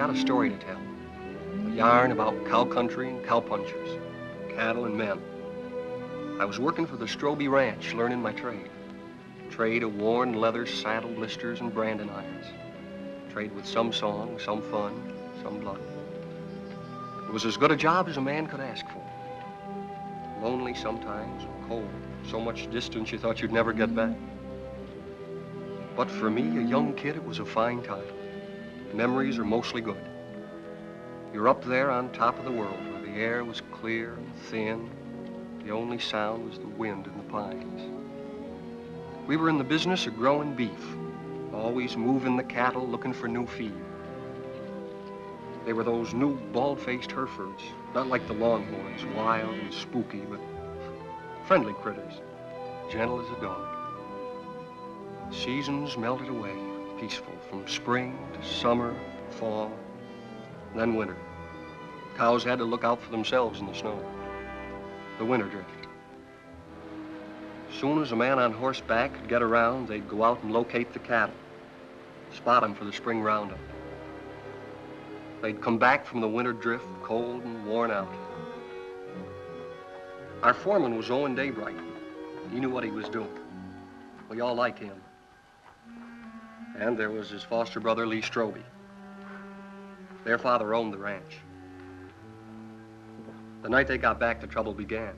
got a story to tell. A yarn about cow country and cowpunchers, cattle and men. I was working for the Stroby Ranch, learning my trade. Trade of worn leather saddle blisters and branding irons. Trade with some song, some fun, some blood. It was as good a job as a man could ask for. Lonely sometimes, and cold. So much distance you thought you'd never get back. But for me, a young kid, it was a fine time. Memories are mostly good. You're up there on top of the world where the air was clear and thin. The only sound was the wind in the pines. We were in the business of growing beef, always moving the cattle, looking for new feed. They were those new bald-faced Herefords, not like the Longhorns, wild and spooky, but friendly critters, gentle as a dog. Seasons melted away, peaceful, from spring to summer, fall, then winter. Cows had to look out for themselves in the snow. The winter drift. As soon as a man on horseback could get around, they'd go out and locate the cattle, spot them for the spring roundup. They'd come back from the winter drift, cold and worn out. Our foreman was Owen Daybright. He knew what he was doing. We all liked him. And there was his foster brother, Lee Stroby. Their father owned the ranch. The night they got back, the trouble began.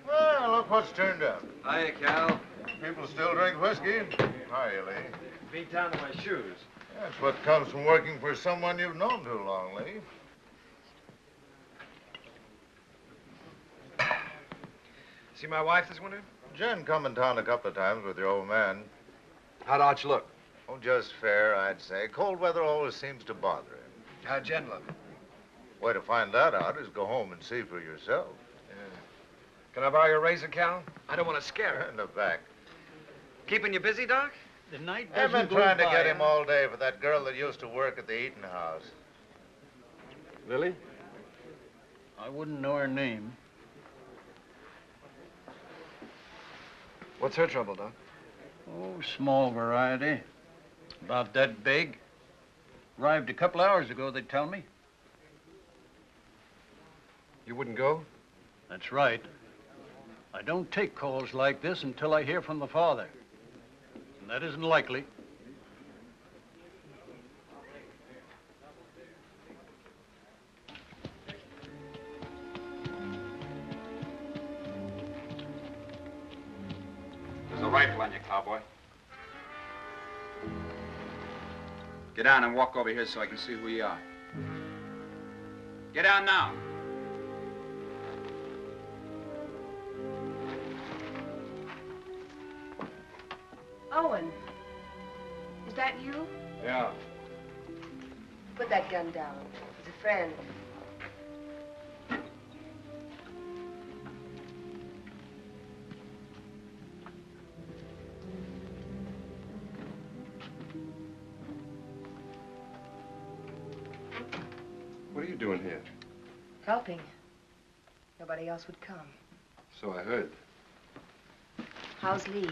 Well, look what's turned up. Hiya, Cal. People still drink whiskey. Hiya, Lee. Beat down to my shoes. That's what comes from working for someone you've known too long, Lee. See my wife this winter? Jen come in town a couple of times with your old man. How'd Arch look? Oh, just fair, I'd say. Cold weather always seems to bother him. How'd Jen look? Way to find that out is go home and see for yourself. Yeah. Can I borrow your razor, Cal? I don't want to scare her. In the back. Keeping you busy, Doc? The night I've doesn't been go trying to by, get him huh? all day for that girl that used to work at the eating house. Lily? I wouldn't know her name. What's her trouble, Doc? Oh, small variety. About that big. Arrived a couple hours ago, they tell me. You wouldn't go? That's right. I don't take calls like this until I hear from the father. And that isn't likely. There's a rifle on you, Cowboy. Get down and walk over here so I can see who you are. Get down now. Owen, is that you? Yeah. Put that gun down. He's a friend. What are you doing here? Helping. Nobody else would come. So I heard. How's Lee?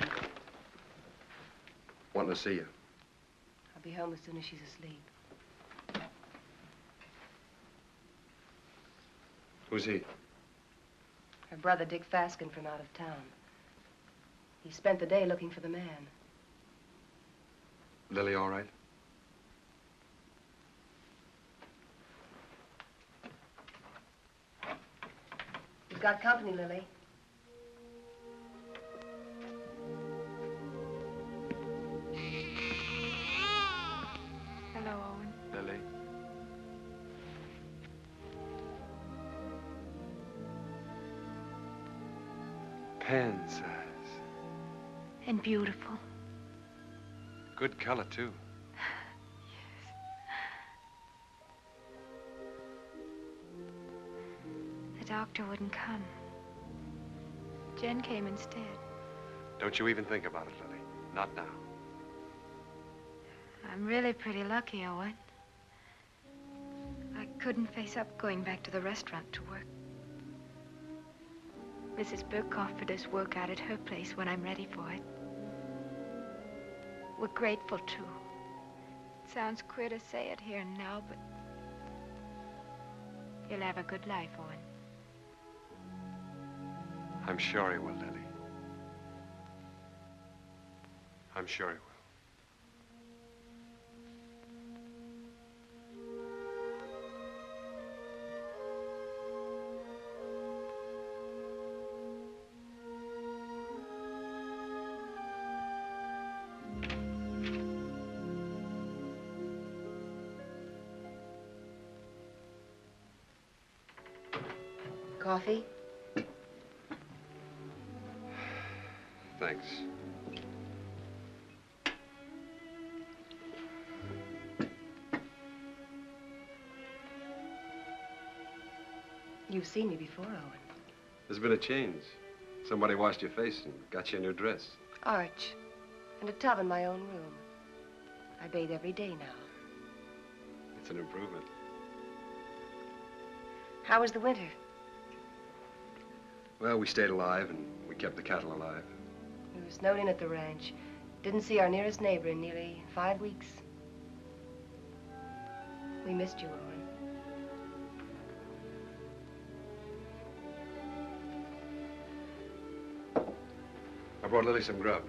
Wanting to see you. I'll be home as soon as she's asleep. Who's he? Her brother, Dick Faskin, from out of town. He spent the day looking for the man. Lily all right? You've got company, Lily. Hello, Owen. Lily? Pen size. And beautiful. Good color, too. The doctor wouldn't come. Jen came instead. Don't you even think about it, Lily. Not now. I'm really pretty lucky, Owen. I couldn't face up going back to the restaurant to work. Mrs. Burke offered us work out at her place when I'm ready for it. We're grateful, too. sounds queer to say it here and now, but you'll have a good life, Owen. I'm sure he will, Lily. I'm sure he will. Coffee? Thanks. You've seen me before, Owen. There's been a change. Somebody washed your face and got you a new dress. Arch. And a tub in my own room. I bathe every day now. It's an improvement. How was the winter? Well, we stayed alive and we kept the cattle alive. We were snowed in at the ranch. Didn't see our nearest neighbor in nearly 5 weeks. We missed you, Owen. I brought Lily some grub.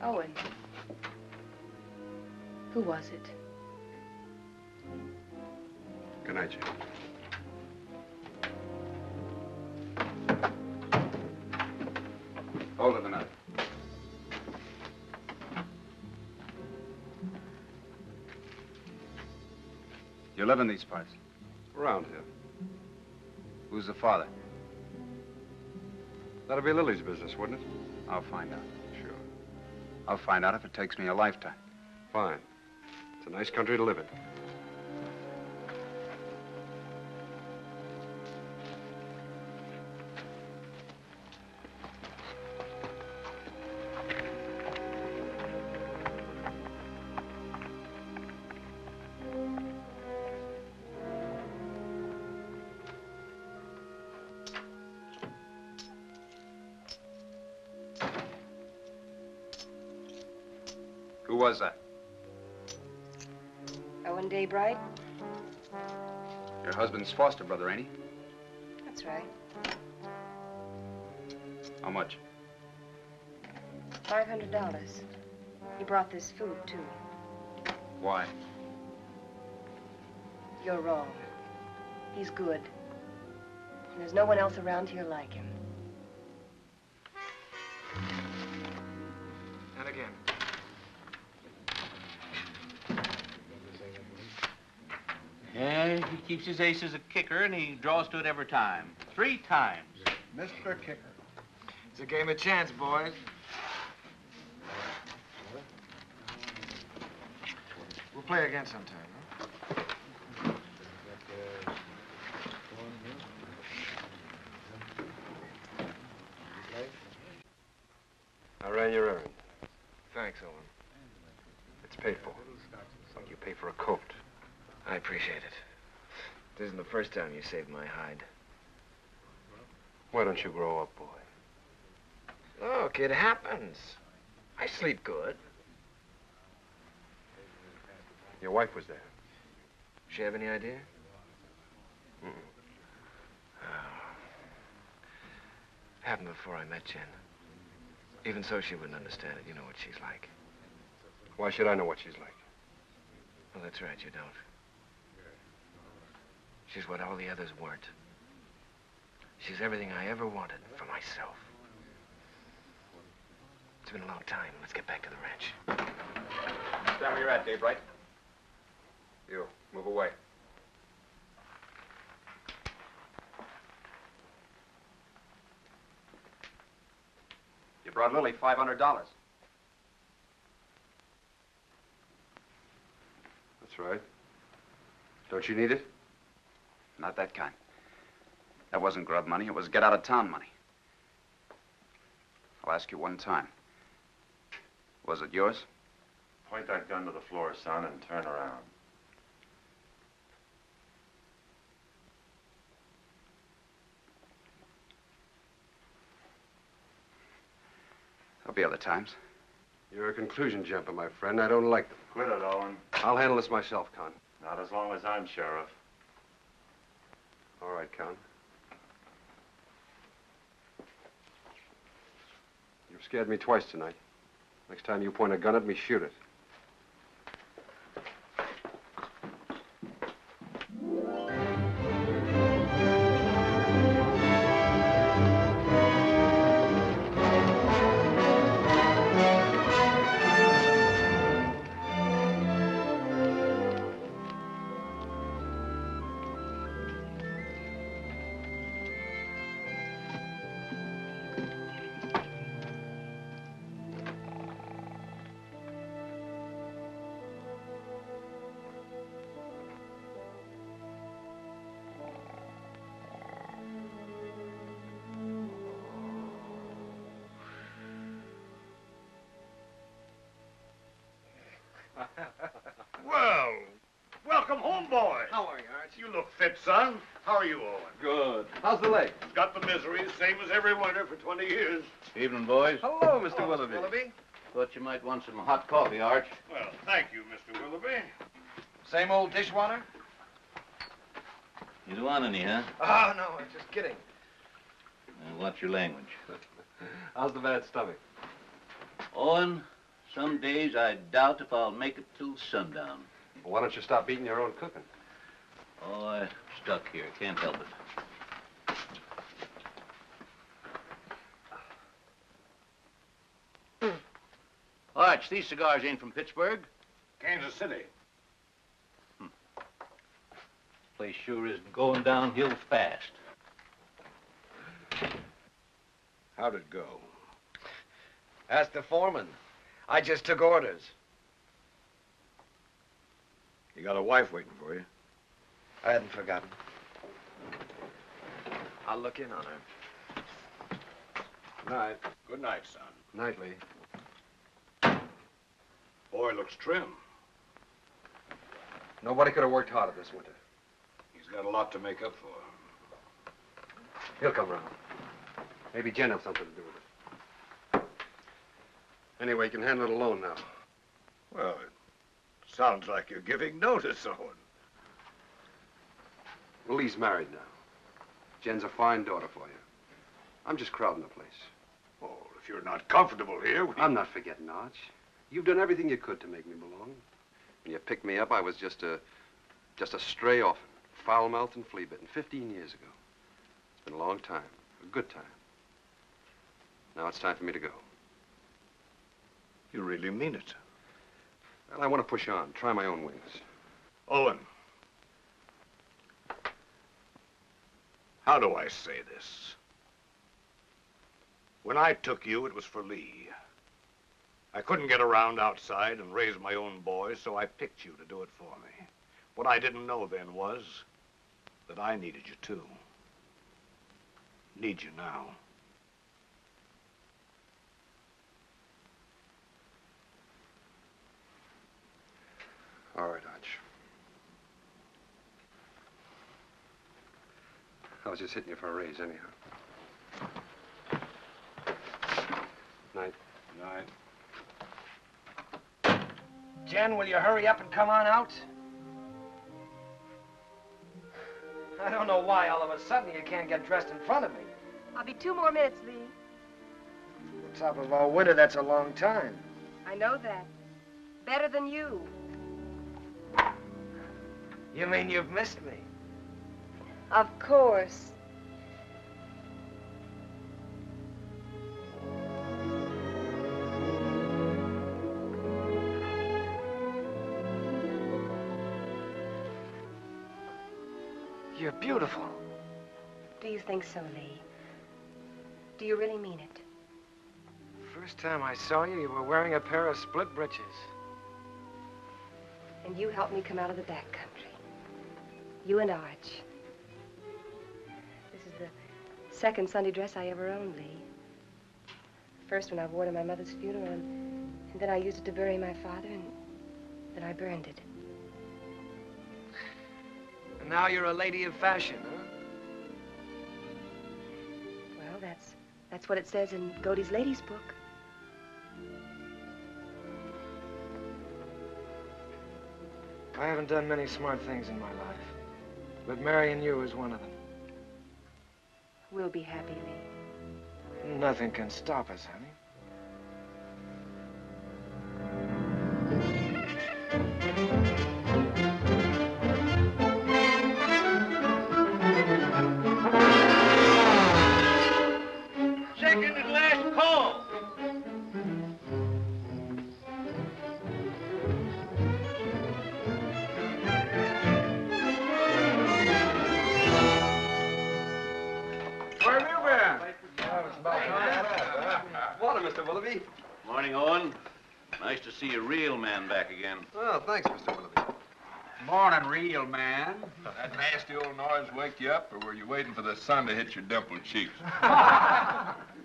Owen. Who was it? Good night, Jane. Hold it a minute. You live in these parts? Around here. Who's the father? That'll be Lily's business, wouldn't it? I'll find out. Sure. I'll find out if it takes me a lifetime. Fine. It's a nice country to live in. Who was that? Owen Daybright? Your husband's foster brother, ain't he? That's right. How much? $500. He brought this food, too. Why? You're wrong. He's good. And there's no one else around here like him. And again. Yeah, he keeps his ace as a kicker, and he draws to it every time. 3 times. Mr. Kicker. It's a game of chance, boys. We'll play again sometime, huh? I ran your errand. Thanks, Owen. It's paid for. It's like you pay for a coat. I appreciate it. This isn't the first time you saved my hide. Why don't you grow up, boy? Look, it happens. I sleep good. Your wife was there. She have any idea? Mm-mm. Happened before I met Jen. Even so, she wouldn't understand it. You know what she's like. Why should I know what she's like? Well, that's right, you don't. She's what all the others weren't. She's everything I ever wanted for myself. It's been a long time. Let's get back to the ranch. Stand where you're at, Daybright. You, move away. You brought Lily $500. That's right. Don't you need it? Not that kind. That wasn't grub money. It was get-out-of-town money. I'll ask you one time. Was it yours? Point that gun to the floor, son, and turn around. There'll be other times. You're a conclusion jumper, my friend. I don't like them. Quit it, Owen. I'll handle this myself, Con. Not as long as I'm sheriff. All right, Con. You've scared me twice tonight. Next time you point a gun at me, shoot it. Well, welcome home, boy. How are you, Arch? You look fit, son. How are you, Owen? Good. How's the leg? Got the misery, same as every winter for 20 years. Evening, boys. Hello, Mr. Willoughby. Thought you might want some hot coffee, Arch. Well, thank you, Mr. Willoughby. Same old dishwater? You don't want any, huh? Oh, no, I'm just kidding. Watch your language. How's the bad stomach? Owen, some days I doubt if I'll make it till sundown. Well, why don't you stop eating your own cooking? Oh, I'm stuck here. Can't help it. Arch, these cigars ain't from Pittsburgh. Kansas City. Place sure is going downhill fast. How'd it go? Ask the foreman. I just took orders. You got a wife waiting for you. I hadn't forgotten. I'll look in on her. Night. Good night, son. Nightly. Boy looks trim. Nobody could have worked harder this winter. He's got a lot to make up for. He'll come round. Maybe Jen has something to do with it. Anyway, you can handle it alone now. Well, it sounds like you're giving notice, Owen. Well, Lee's married now. Jen's a fine daughter for you. I'm just crowding the place. Oh, if you're not comfortable here, I'm not forgetting, Arch. You've done everything you could to make me belong. When you picked me up, I was just a stray orphan, foul-mouthed and flea-bitten, 15 years ago. It's been a long time, a good time. Now it's time for me to go. You really mean it. Well, I want to push on, try my own wings. Owen. How do I say this? When I took you, it was for Lee. I couldn't get around outside and raise my own boys, so I picked you to do it for me. What I didn't know then was that I needed you too. Need you now. All right, Arch. I was just hitting you for a raise anyhow. Night. Night. Jen, will you hurry up and come on out? I don't know why all of a sudden you can't get dressed in front of me. I'll be 2 more minutes, Lee. On top of all winter, that's a long time. I know that. Better than you. You mean you've missed me? Of course. You're beautiful. Do you think so, Lee? Do you really mean it? First time I saw you, you were wearing a pair of split breeches. And you helped me come out of the back country. You and Arch. This is the second Sunday dress I ever owned, Lee. First one I wore to my mother's funeral, and then I used it to bury my father, and then I burned it. And now you're a lady of fashion, huh? Well, that's what it says in Godey's Ladies' Book. I haven't done many smart things in my life, but marrying you is one of them. We'll be happy, Lee. Nothing can stop us, honey. Second and last call. Where have you been? Water, Mr. Willoughby. Morning, Owen. Nice to see a real man back again. Well, thanks, Mr. Willoughby. Morning, real man. That nasty old noise wake you up, or were you waiting for the sun to hit your dimpled cheeks?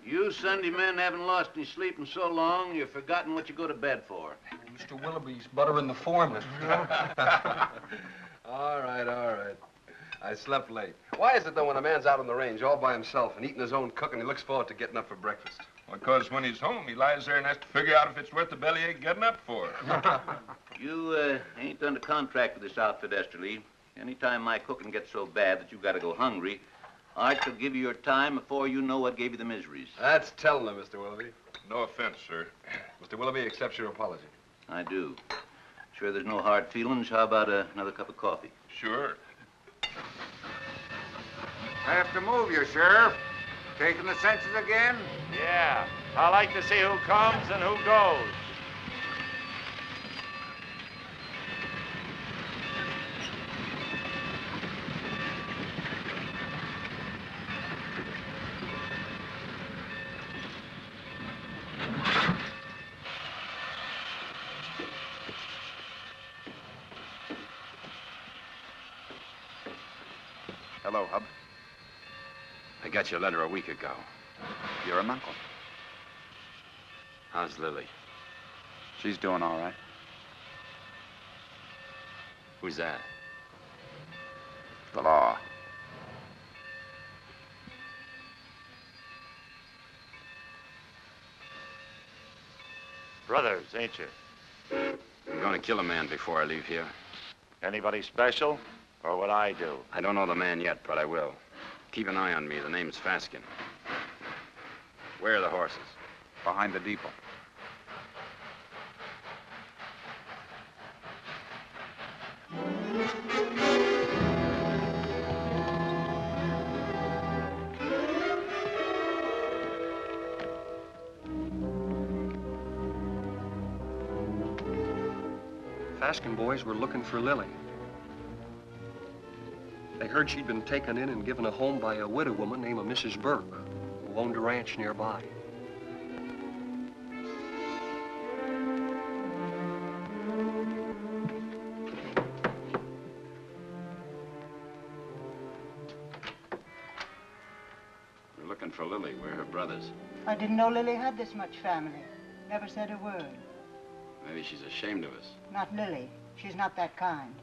You Sunday men haven't lost any sleep in so long, you've forgotten what you go to bed for. Mr. Willoughby's buttering the foreman. All right. I slept late. Why is it, though, when a man's out on the range all by himself and eating his own cooking, he looks forward to getting up for breakfast? Because when he's home, he lies there and has to figure out if it's worth the bellyache getting up for. You ain't under contract with this outfit, Esterly. Anytime my cooking gets so bad that you gotta go hungry, Art will give you your time before you know what gave you the miseries. That's telling him, Mr. Willoughby. No offense, sir. Mr. Willoughby accepts your apology. I do. Sure there's no hard feelings. How about another cup of coffee? Sure. I have to move you, Sheriff. Taking the census again? Yeah. I like to see who comes and who goes. Hello, Hub. I got your letter a week ago. You're an uncle. How's Lily? She's doing all right. Who's that? The law. Brothers, ain't you? I'm going to kill a man before I leave here. Anybody special? Or what I do? I don't know the man yet, but I will. Keep an eye on me. The name's Faskin. Where are the horses? Behind the depot. Faskin boys were looking for Lily. They heard she'd been taken in and given a home by a widow woman named Mrs. Burt, who owned a ranch nearby. We're looking for Lily. We're her brothers. I didn't know Lily had this much family. Never said a word. Maybe she's ashamed of us. Not Lily. She's not that kind.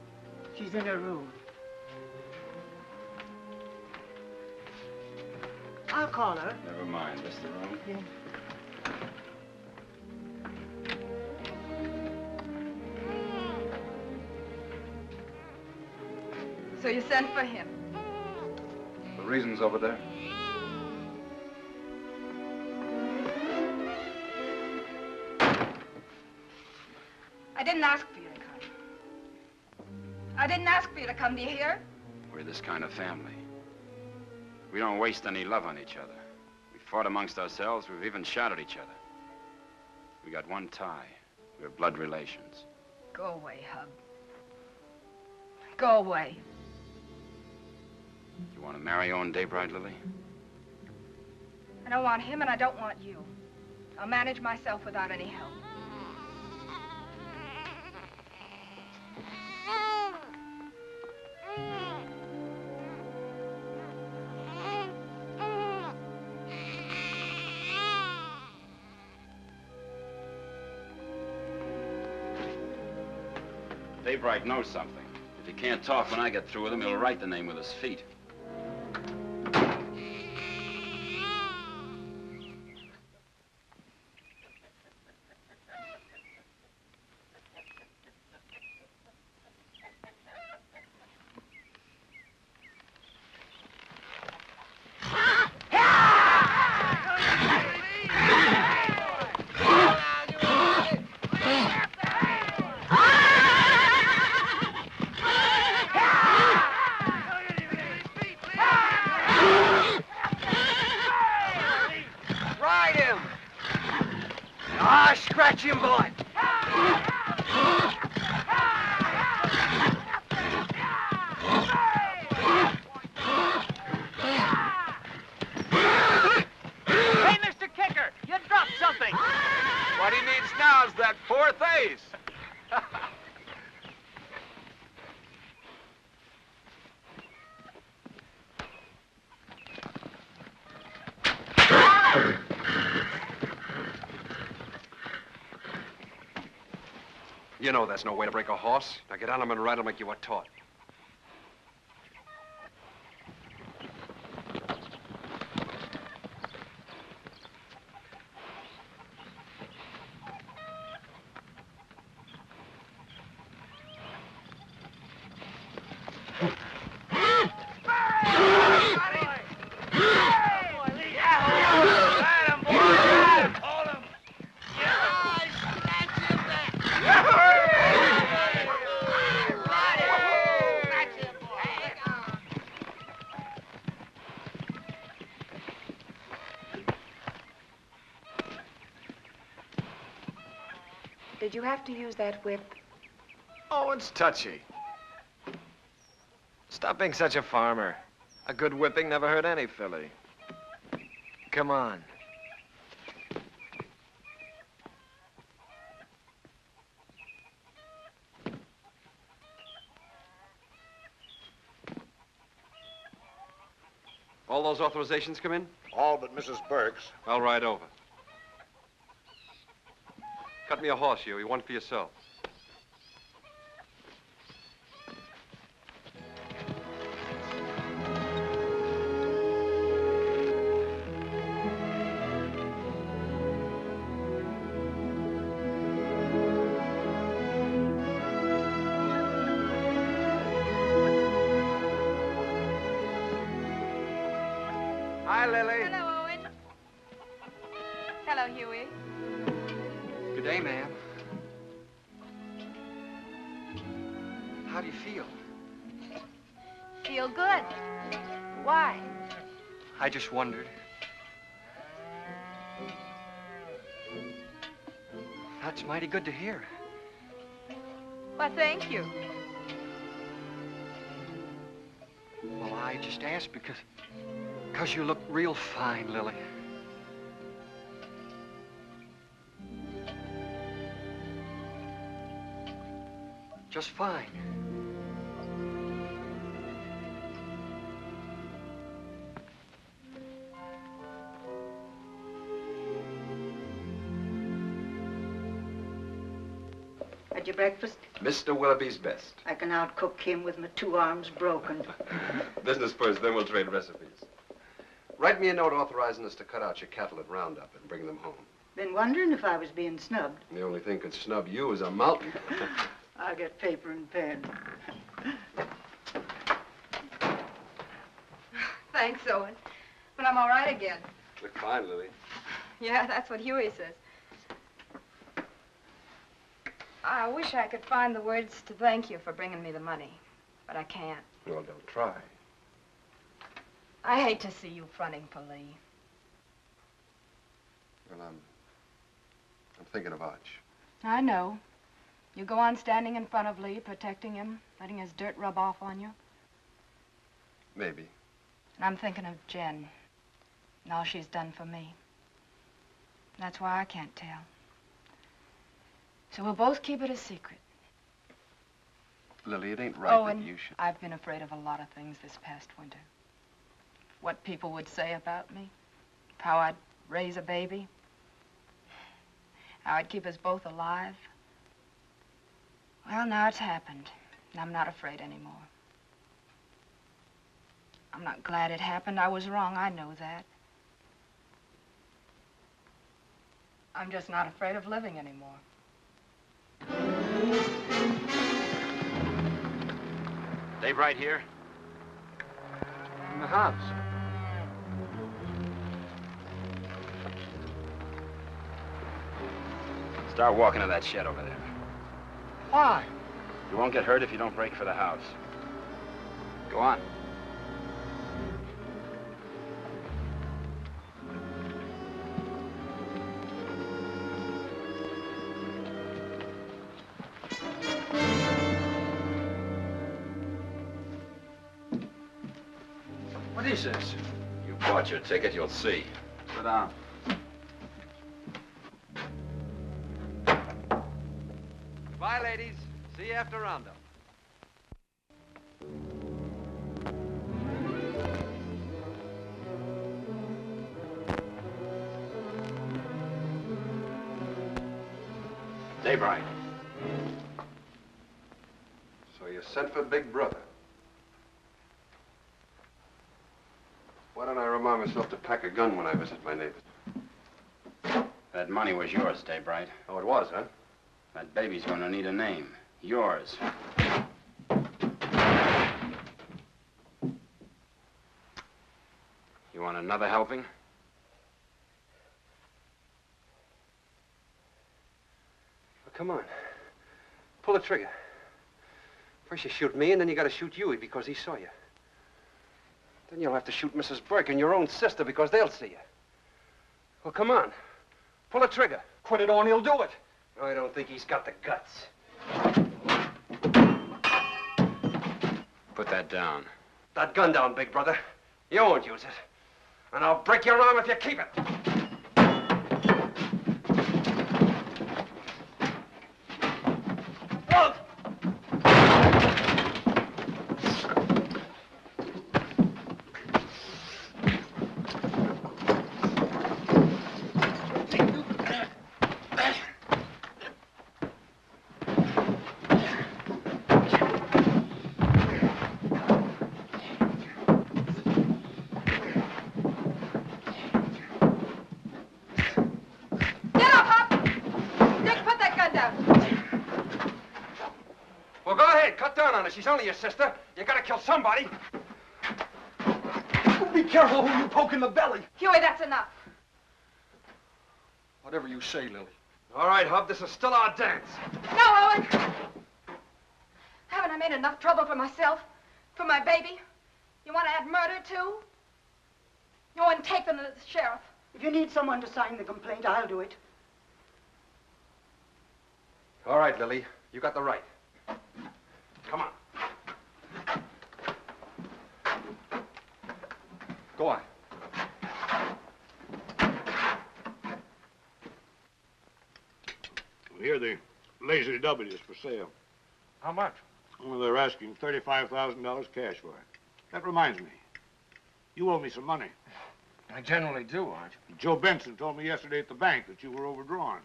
She's in her room. I'll call her. Never mind. This the room? Yeah. So you sent for him? The reason's over there. I didn't ask for you to come. I didn't ask for you to come. Do you hear? We're this kind of family. We don't waste any love on each other. We fought amongst ourselves. We've even shot at each other. We got one tie. We're blood relations. Go away, Hub. Go away. You want to marry Owen Daybright, Lily? I don't want him and I don't want you. I'll manage myself without any help. Daybright knows something. If he can't talk when I get through with him, he'll write the name with his feet. You know that's no way to break a horse. Now get on him and ride him like you were taught. Did you have to use that whip? Oh, it's touchy. Stop being such a farmer. A good whipping never hurt any filly. Come on. All those authorizations come in? All but Mrs. Burke's. I'll ride over. Cut me a horse, you. You one for yourself. Hi, Lily. Hello, Owen. Hello, Huey. Good day, ma'am. How do you feel? Feel good. Why? I just wondered. That's mighty good to hear. Well, thank you. Well, I just asked because you look real fine, Lily. Just fine. Had your breakfast? Mr. Willoughby's best. I can outcook him with my 2 arms broken. Business first, then we'll trade recipes. Write me a note authorizing us to cut out your cattle at roundup and bring them home. Been wondering if I was being snubbed. The only thing could snub you is a mountain. I'll get paper and pen. Thanks, Owen. But I'm all right again. Look fine, Lily. Yeah, that's what Huey says. I wish I could find the words to thank you for bringing me the money, but I can't. Well, don't try. I hate to see you fronting for Lee. Well, I'm thinking of Arch. I know. You go on standing in front of Lee, protecting him, letting his dirt rub off on you. Maybe. And I'm thinking of Jen, and all she's done for me. That's why I can't tell. So we'll both keep it a secret. Lily, it ain't right Owen, that you should... I've been afraid of a lot of things this past winter. What people would say about me, how I'd raise a baby, how I'd keep us both alive. Well, now it's happened, and I'm not afraid anymore. I'm not glad it happened. I was wrong, I know that. I'm just not afraid of living anymore. Dave right here? In the house. Start walking to that shed over there. Why? You won't get hurt if you don't break for the house. Go on. What is this? You bought your ticket, you'll see. Sit down. Goodbye, ladies. See you after roundup. Dave Wright. sent for Big Brother. Why don't I remind myself to pack a gun when I visit my neighbors? That money was yours, Daybright. Oh, it was, huh? That baby's gonna need a name. Yours. You want another helping? Well, come on. Pull the trigger. First you shoot me, and then you gotta shoot Huey because he saw you. Then you'll have to shoot Mrs. Burke and your own sister because they'll see you. Well, come on. Pull the trigger. Put it on, he'll do it. I don't think he's got the guts. Put that down. That gun down, Big Brother. You won't use it. And I'll break your arm if you keep it. She's only your sister. You gotta kill somebody. Be careful who you poke in the belly. Huey, that's enough. Whatever you say, Lily. All right, Hub, this is still our dance. No, Owen. Haven't I made enough trouble for myself? For my baby? You want to add murder, too? Owen, take them to the sheriff. If you need someone to sign the complaint, I'll do it. All right, Lily. You got the right. Come on. Go on. Here, the Lazy W is for sale. How much? Well, they're asking $35,000 cash for it. That reminds me. You owe me some money. I generally do, Arch. Joe Benson told me yesterday at the bank that you were overdrawn.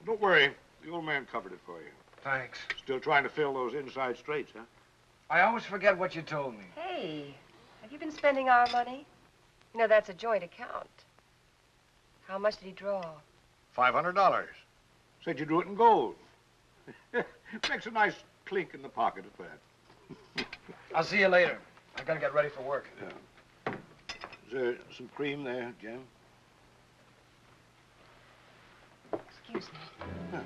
Don't worry. The old man covered it for you. Thanks. Still trying to fill those inside straights, huh? I always forget what you told me. Hey, have you been spending our money? You know, that's a joint account. How much did he draw? $500. Said you drew it in gold. Makes a nice clink in the pocket at that. I'll see you later. I gotta get ready for work. Yeah. Is there some cream there, Jim? Excuse me. Yeah.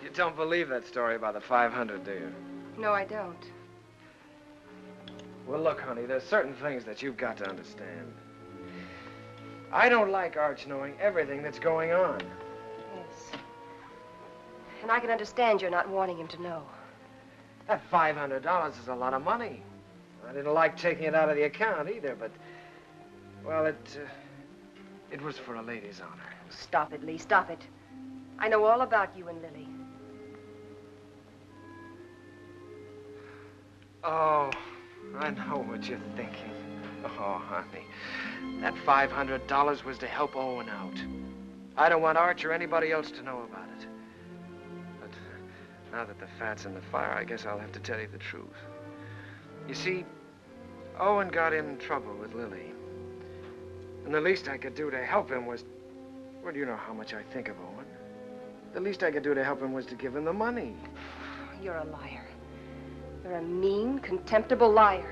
You don't believe that story about the 500, do you? No, I don't. Well, look, honey, there's certain things that you've got to understand. I don't like Arch knowing everything that's going on. Yes. And I can understand you're not wanting him to know. That $500 is a lot of money. I didn't like taking it out of the account either, but, well, it was for a lady's honor. Stop it, Lee, stop it. I know all about you and Lily. Oh, I know what you're thinking. Oh, honey, that $500 was to help Owen out. I don't want Arch or anybody else to know about it. But now that the fat's in the fire, I guess I'll have to tell you the truth. You see, Owen got in trouble with Lily. And the least I could do to help him was, well, you know how much I think of Owen. The least I could do to help him was to give him the money. You're a liar. You're a mean, contemptible liar.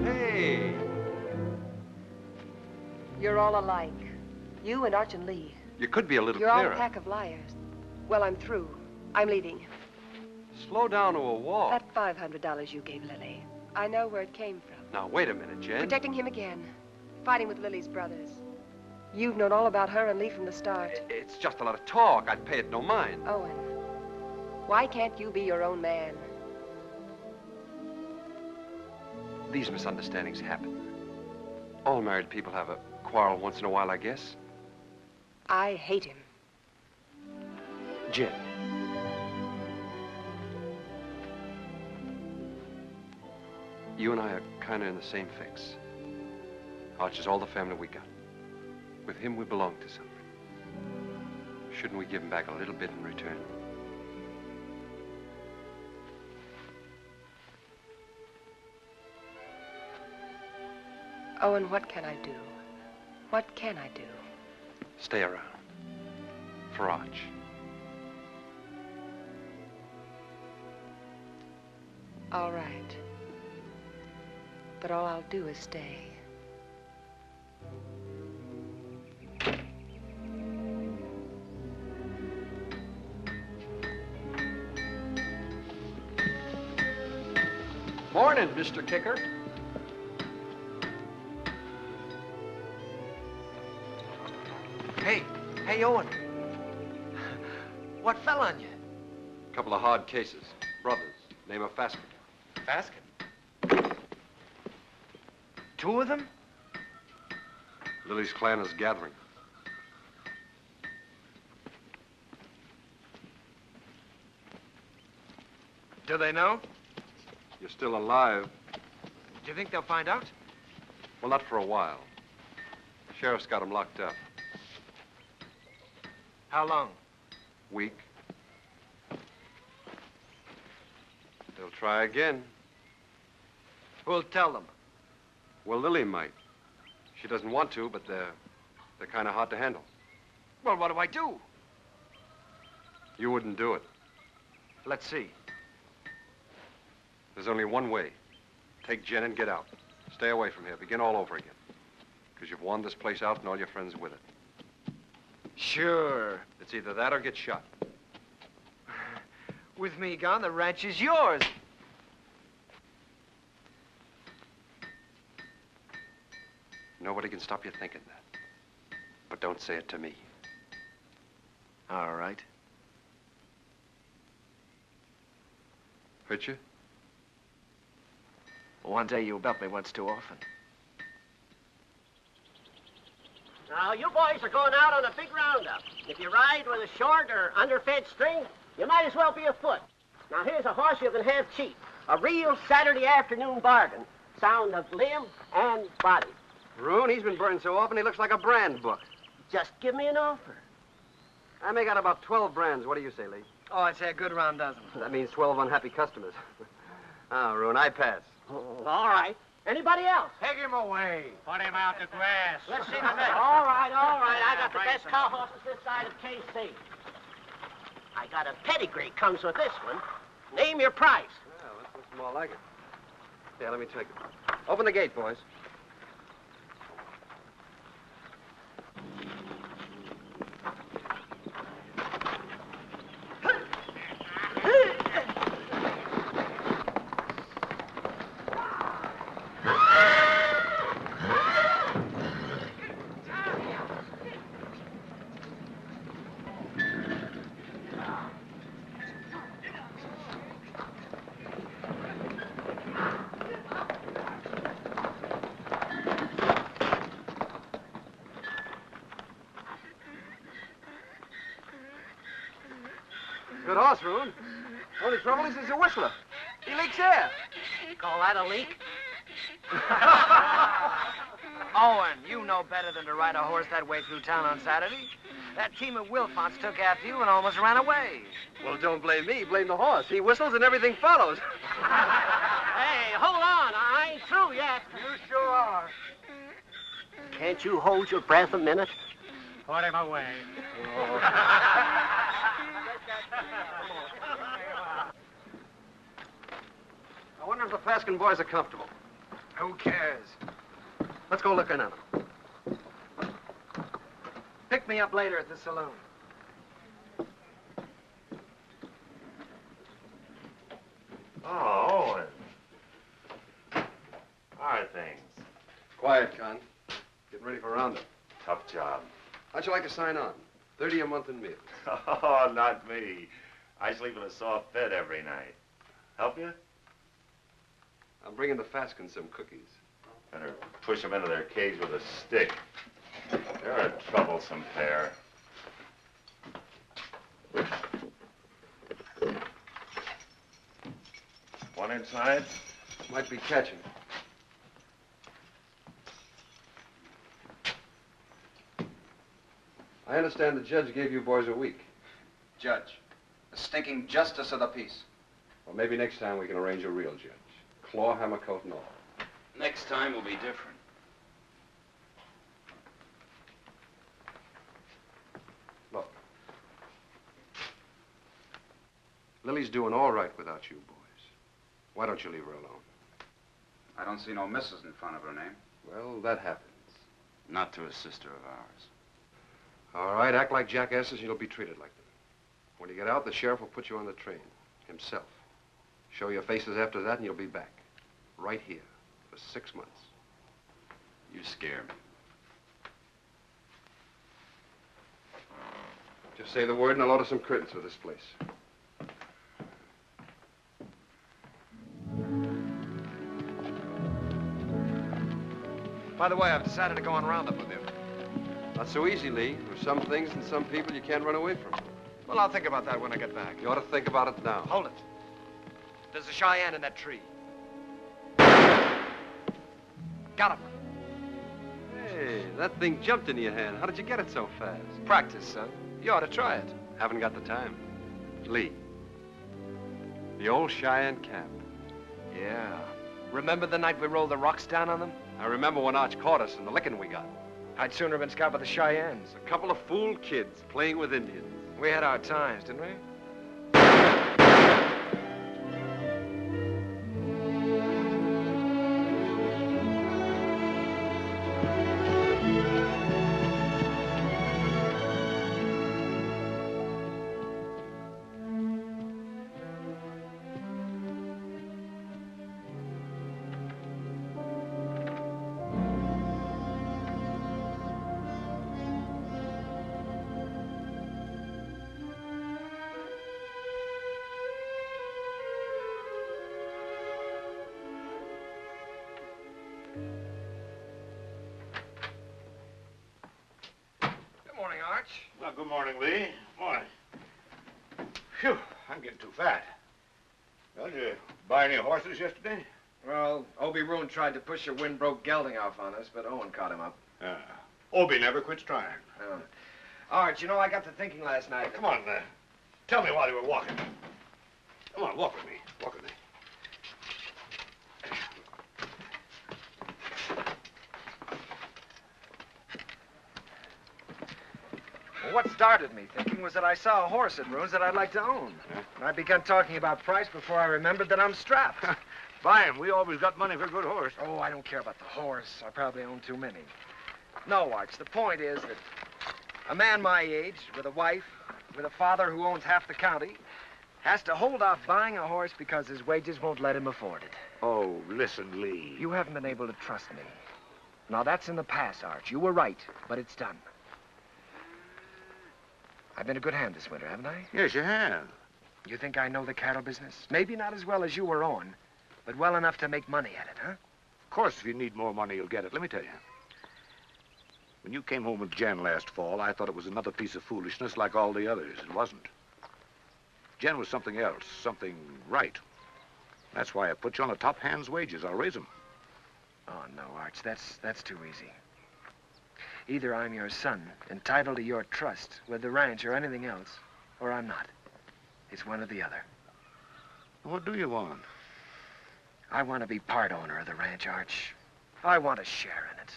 Hey! You're all alike. You and Arch and Lee. You could be a little You're all clearer. a pack of liars. Well, I'm through. I'm leaving. Slow down to a walk. That $500 you gave Lily, I know where it came from. Now, wait a minute, Jen. Protecting him again. Fighting with Lily's brothers. You've known all about her and Lee from the start. It's just a lot of talk. I'd pay it no mind. Owen, why can't you be your own man? these misunderstandings happen. All married people have a quarrel once in a while, I guess. I hate him. Jen. You and I are kind of in the same fix. Arch is all the family we got. With him, we belong to something. Shouldn't we give him back a little bit in return? Owen, what can I do? What can I do? Stay around. For Arch. All right. But all I'll do is stay. Morning, Mr. Kicker. Hey, Owen. What fell on you? A couple of hard cases. Brothers. Name of Faskin. Faskin? Two of them? Lily's clan is gathering. Do they know? You're still alive. Do you think they'll find out? Well, not for a while. Sheriff's got him locked up. How long? Week. They'll try again. Who'll tell them? Well, Lily might. She doesn't want to, but they're kind of hard to handle. Well, what do I do? You wouldn't do it. Let's see. There's only one way. Take Jen and get out. Stay away from here. Begin all over again. Because you've worn this place out and all your friends with it. Sure. It's either that or get shot. With me gone, the ranch is yours. Nobody can stop you thinking that. But don't say it to me. All right. Hurt you? One day you belt me once too often. Now, you boys are going out on a big roundup. If you ride with a short or underfed string, you might as well be afoot. Now, here's a horse you can have cheap. A real Saturday afternoon bargain. Sound of limb and body. Roon, he's been burned so often he looks like a brand book. Just give me an offer. I make out about 12 brands. What do you say, Lee? Oh, I'd say a good round dozen. That means 12 unhappy customers. Oh, Roon, I pass. All right. Anybody else? Take him away. Put him out to grass. Let's see the next. All right. I got the best cow horses this side of KC. I got a pedigree comes with this one. Name your price. Well, this looks more like it. Yeah, let me take it. Open the gate, boys. Good horse, Roon. Only trouble is he's a whistler. He leaks air. Call that a leak? Owen, you know better than to ride a horse that way through town on Saturday. That team of Wilfonts took after you and almost ran away. Well, don't blame me. Blame the horse. He whistles and everything follows. Hey, hold on. I ain't through yet. You sure are. Can't you hold your breath a minute? Put him away. I wonder if the Faskin boys are comfortable. Who cares? Let's go look in on them. Pick me up later at the saloon. Oh, Owen. How are things? Quiet, Con. Getting ready for roundup. Tough job. How'd you like to sign on? 30 a month in meals. Oh, not me. I sleep in a soft bed every night. Help you? I'm bringing the Faskins some cookies. Better push them into their cage with a stick. They're a troublesome pair. One inside? Might be catching. I understand the judge gave you boys a week. Judge, the stinking justice of the peace. Well, maybe next time we can arrange a real judge. Claw, hammer, coat, and all. Next time will be different. Look. Lily's doing all right without you boys. Why don't you leave her alone? I don't see no missus in front of her name. Well, that happens. Not to a sister of ours. All right, act like jackasses and you'll be treated like them. When you get out, the sheriff will put you on the train. Himself. Show your faces after that and you'll be back. Right here. For 6 months. You scare me. Just say the word and I'll order some curtains for this place. By the way, I've decided to go on roundup with you. Not so easy, Lee. There's some things and some people you can't run away from. Well, I'll think about that when I get back. You ought to think about it now. Hold it. There's a Cheyenne in that tree. Got him. Hey, that thing jumped into your hand. How did you get it so fast? Practice, son. You ought to try it. Haven't got the time. Lee. The old Cheyenne camp. Yeah. Remember the night we rolled the rocks down on them? I remember when Arch caught us and the licking we got. I'd sooner have been scalped by the Cheyennes. A couple of fool kids playing with Indians. We had our times, didn't we? Well, good morning, Lee. Morning. Phew, I'm getting too fat. Well, did you buy any horses yesterday? Well, Obie Roon tried to push a wind-broke gelding off on us, but Owen caught him up. Obie never quits trying. Arch, you know, I got to thinking last night. Come on, tell me while you were walking. Come on, walk with me. Walk with me. Well, what started me thinking was that I saw a horse at Roon's that I'd like to own. And I began talking about price before I remembered that I'm strapped. Buy him. We always got money for a good horse. Oh, I don't care about the horse. I probably own too many. No, Arch, the point is that a man my age, with a wife, with a father who owns half the county, has to hold off buying a horse because his wages won't let him afford it. Oh, listen, Lee. You haven't been able to trust me. Now, that's in the past, Arch. You were right, but it's done. I've been a good hand this winter, haven't I? Yes, you have. You think I know the cattle business? Maybe not as well as you or Owen, but well enough to make money at it, huh? Of course, if you need more money, you'll get it. Let me tell you. When you came home with Jen last fall, I thought it was another piece of foolishness like all the others. It wasn't. Jen was something else, something right. That's why I put you on the top hand's wages. I'll raise them. Oh, no, Arch, that's too easy. Either I'm your son, entitled to your trust with the ranch or anything else, or I'm not. It's one or the other. What do you want? I want to be part owner of the ranch, Arch. I want a share in it.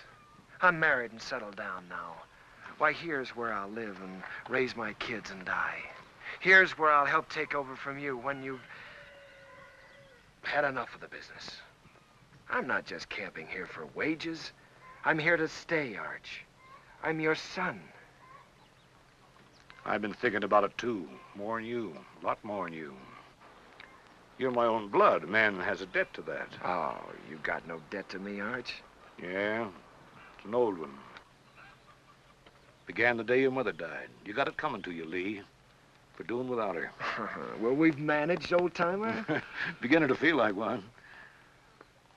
I'm married and settled down now. Why, here's where I'll live and raise my kids and die. Here's where I'll help take over from you when you've had enough of the business. I'm not just camping here for wages. I'm here to stay, Arch. I'm your son. I've been thinking about it, too. More than you. A lot more than you. You're my own blood. A man has a debt to that. Oh, you got no debt to me, Arch. Yeah, it's an old one. Began the day your mother died. You got it coming to you, Lee, for doing without her. Well, we've managed, old-timer. Beginning to feel like one.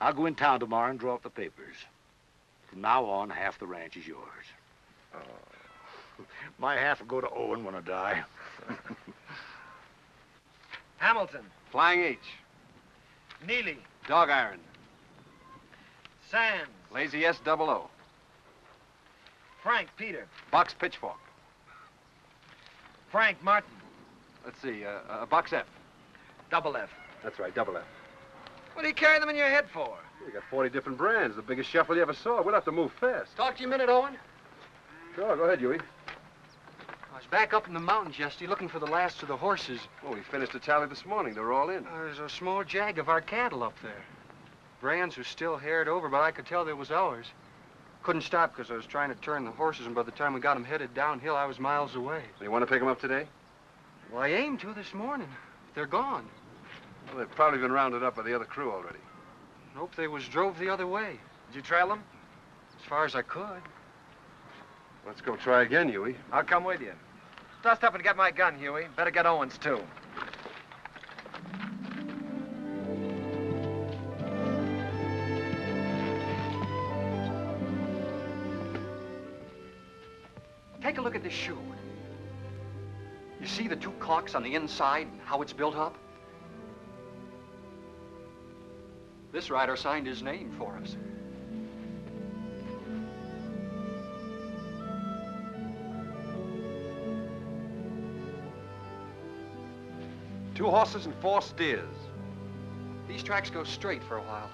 I'll go in town tomorrow and draw up the papers. From now on, half the ranch is yours. Oh. My half will go to Owen when I die. Hamilton. Flying H. Neely. Dog Iron. Sands. Lazy S-00. Frank Peter. Box Pitchfork. Frank Martin. Let's see, Box F. Double F. That's right, double F. What do you carry them in your head for? You got 40 different brands, the biggest shuffle you ever saw. We'll have to move fast. Talk to you a minute, Owen. Sure, go ahead, Huey. I was back up in the mountains yesterday looking for the last of the horses. Oh, we finished the tally this morning. They were all in. There's a small jag of our cattle up there. Brands were still haired over, but I could tell they was ours. Couldn't stop because I was trying to turn the horses, and by the time we got them headed downhill, I was miles away. You want to pick them up today? Well, I aimed to this morning. They're gone. Well, they've probably been rounded up by the other crew already. Nope, they was drove the other way. Did you trail them? As far as I could. Let's go try again, Huey. I'll come with you. Dust up and get my gun, Huey. Better get Owen's, too. Take a look at this shoe. You see the two caulks on the inside and how it's built up? This rider signed his name for us. Two horses and 4 steers. These tracks go straight for a while.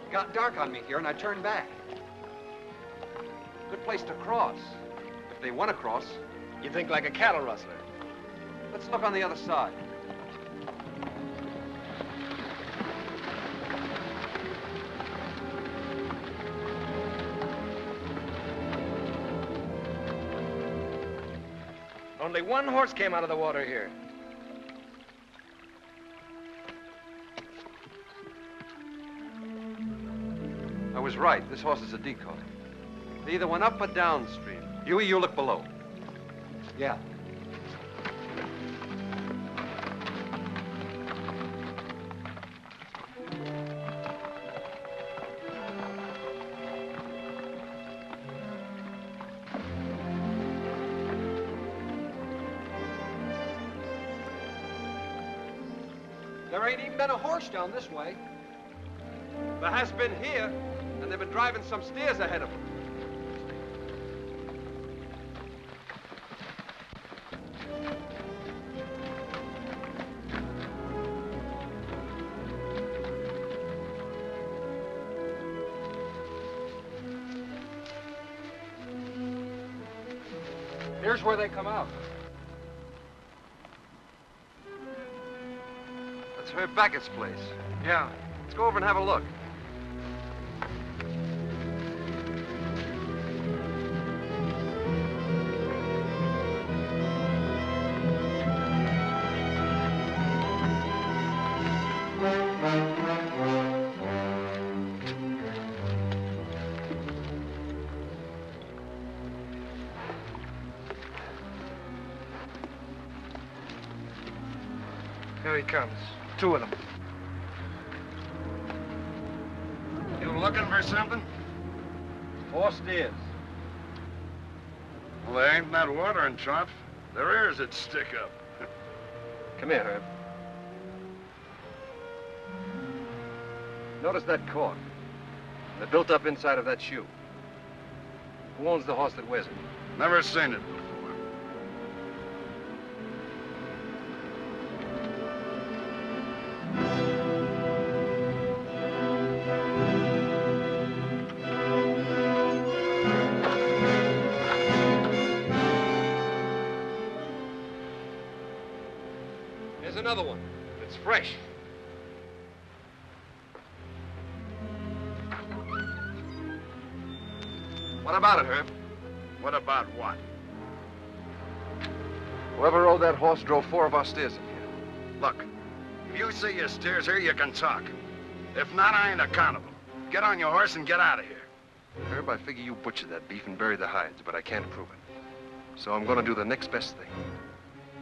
It got dark on me here and I turned back. Good place to cross. If they want to cross. You think like a cattle rustler? Let's look on the other side. Only one horse came out of the water here. I was right. This horse is a decoy. They either went up or downstream. Huey, you look below. Yeah. There ain't even been a horse down this way. There has been here, and they've been driving some steers ahead of them. Here's where they come out. That's Herb Beckett's place. Yeah. Let's go over and have a look. Here he comes. 2 of them. You looking for something? 4 steers. Well, there ain't that watering trough. Their ears would stick up. Come here, Herb. Notice that cork. They're built up inside of that shoe. Who owns the horse that wears it? Never seen it before. Here's another one. It's fresh. What about it, Herb? What about what? Whoever rode that horse drove 4 of our steers in here. Look, if you see your steers here, you can talk. If not, I ain't accountable. Get on your horse and get out of here. Herb, I figure you butchered that beef and buried the hides, but I can't prove it. So I'm gonna do the next best thing.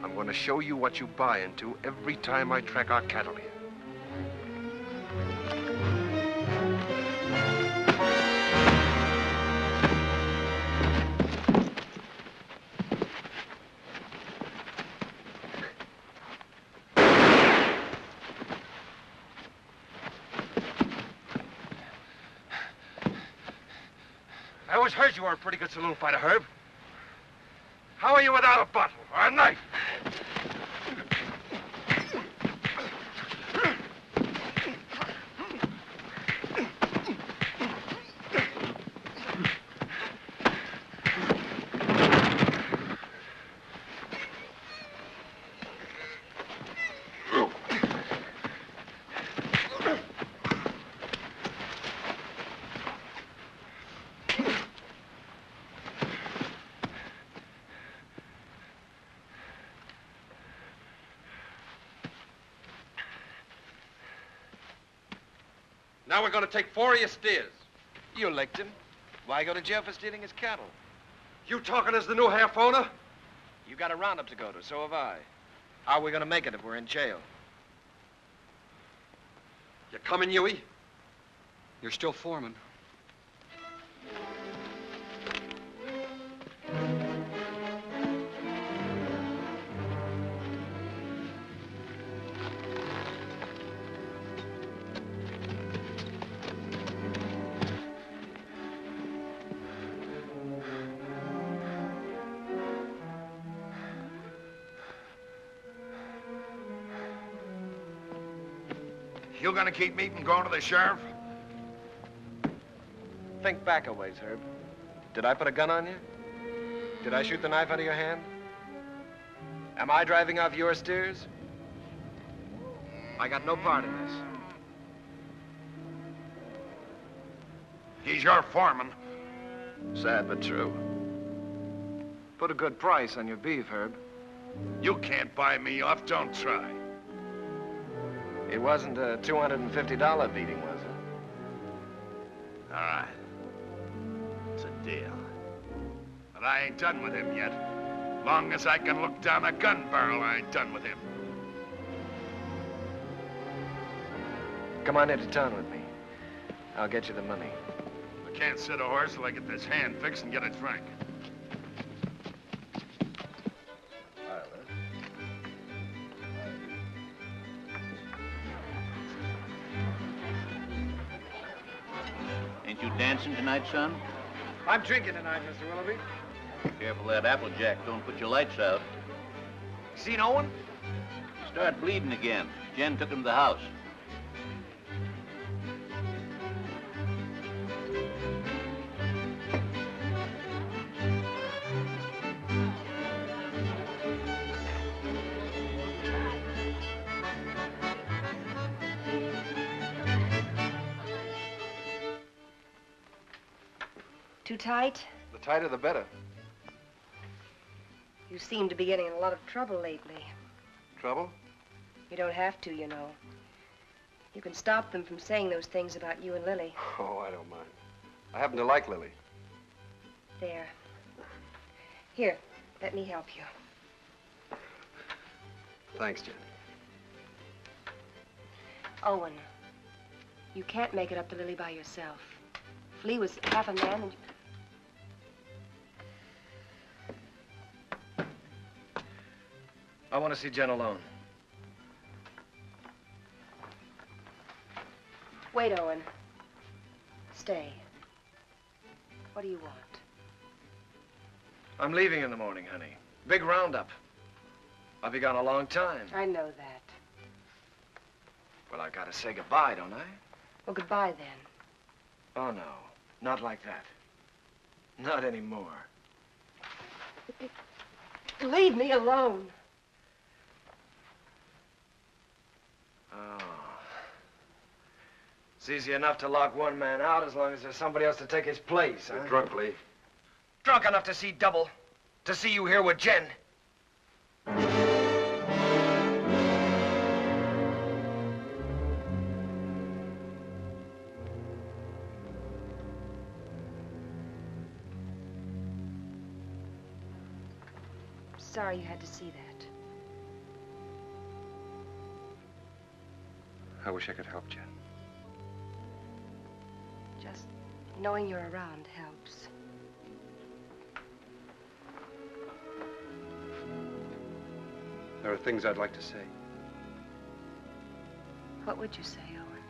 I'm gonna show you what you buy into every time I track our cattle here. I always heard you were a pretty good saloon fighter, Herb. How are you without a bottle or a knife? Now we're gonna take 4 of your steers. You licked him. Why go to jail for stealing his cattle? You talking as the new half owner? You got a roundup to go to, so have I. How are we gonna make it if we're in jail? You coming, Huey? You're still foreman. You gonna keep me from going to the sheriff? Think back a ways, Herb. Did I put a gun on you? Did I shoot the knife out of your hand? Am I driving off your steers? I got no part in this. He's your foreman. Sad but true. Put a good price on your beef, Herb. You can't buy me off, don't try. It wasn't a $250 beating, was it? All right. It's a deal. But I ain't done with him yet. Long as I can look down a gun barrel, I ain't done with him. Come on into town with me. I'll get you the money. I can't sit a horse till I get this hand fixed and get it frank. Ain't you dancing tonight, son? I'm drinking tonight, Mr. Willoughby. Careful of that Applejack. Don't put your lights out. Seen Owen? Start bleeding again. Jen took him to the house. Too tight? The tighter, the better. You seem to be getting in a lot of trouble lately. Trouble? You don't have to, you know. You can stop them from saying those things about you and Lily. Oh, I don't mind. I happen to like Lily. There. Here, let me help you. Thanks, Jen. Owen, you can't make it up to Lily by yourself. Flea was half a man and... I want to see Jen alone. Wait, Owen. Stay. What do you want? I'm leaving in the morning, honey. Big roundup. I'll be gone a long time. I know that. Well, I've got to say goodbye, don't I? Well, goodbye then. Oh, no. Not like that. Not anymore. Leave me alone. Oh. It's easy enough to lock one man out as long as there's somebody else to take his place, huh? You're drunk, Lee. Drunk enough to see double. To see you here with Jen. sorry you had to see that. I wish I could help, Jen. Just knowing you're around helps. There are things I'd like to say. What would you say, Owen?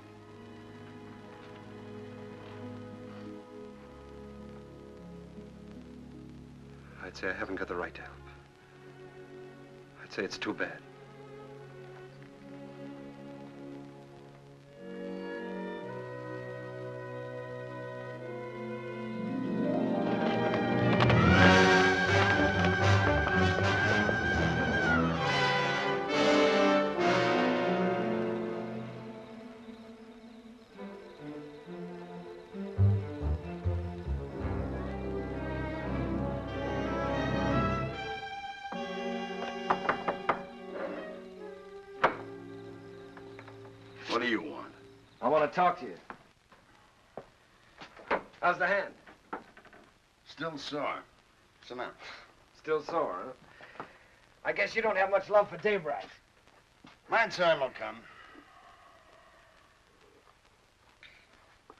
I'd say I haven't got the right to help. I'd say it's too bad. What do you want? I want to talk to you. How's the hand? Still sore. Sit down. Still sore, huh? I guess you don't have much love for Daybright. My time will come.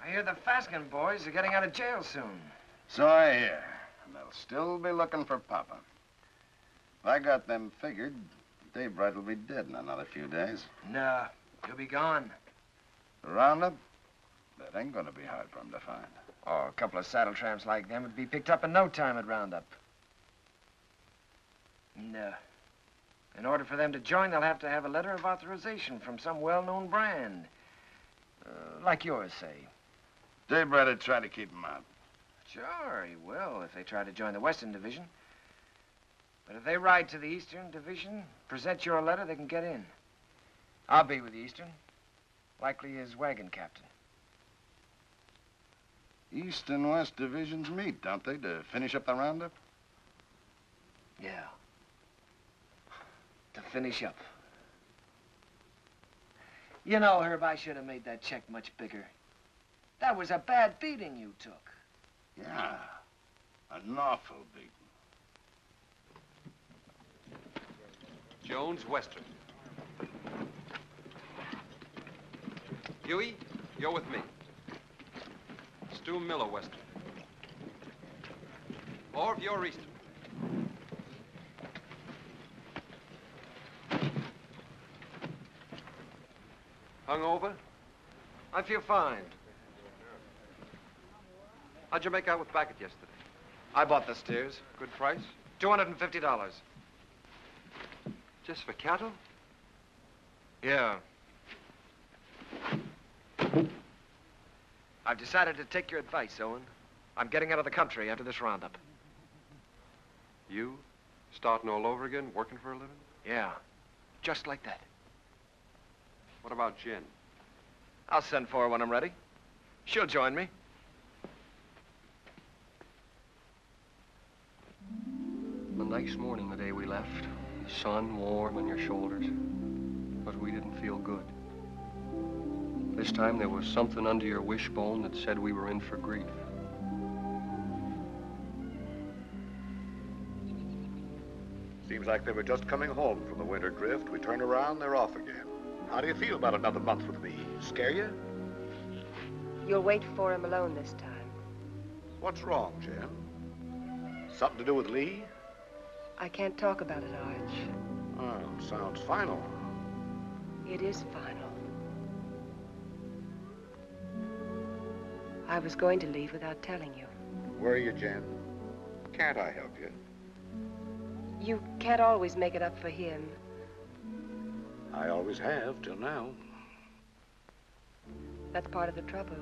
I hear the Faskin boys are getting out of jail soon. So I hear. And they'll still be looking for Papa. If I got them figured, Daybright will be dead in another few days. No, he'll be gone. The roundup? That ain't gonna be hard for him to find. Oh, a couple of saddle tramps like them would be picked up in no time at roundup. No. In order for them to join, they'll have to have a letter of authorization from some well-known brand. Like yours, say. Daybright would try to keep him out. Sure, he will if they try to join the Western Division. But if they ride to the Eastern Division, present your letter, they can get in. I'll be with the Eastern. Likely his wagon captain. East and West divisions meet, don't they, to finish up the roundup? Yeah. To finish up. You know, Herb, I should have made that check much bigger. That was a bad beating you took. Yeah. An awful beating. Jones, Western. Huey, you're with me. Stu Miller, Western. Orv, you're Eastern. Hungover? I feel fine. How'd you make out with Backett yesterday? I bought the steers. Good price? $250. Just for cattle? Yeah. I've decided to take your advice, Owen. I'm getting out of the country after this roundup. You? Starting all over again, working for a living? Yeah. Just like that. What about Jen? I'll send for her when I'm ready. She'll join me. The nice morning the day we left. The sun warm on your shoulders. But we didn't feel good. This time there was something under your wishbone that said we were in for grief. Seems like they were just coming home from the winter drift. We turn around, they're off again. How do you feel about another month with me? Scare you? You'll wait for him alone this time. What's wrong, Jen? Something to do with Lee? I can't talk about it, Arch. Oh, sounds final. It is final. I was going to leave without telling you. Where are you, Jen? Can't I help you? You can't always make it up for him. I always have, till now. That's part of the trouble.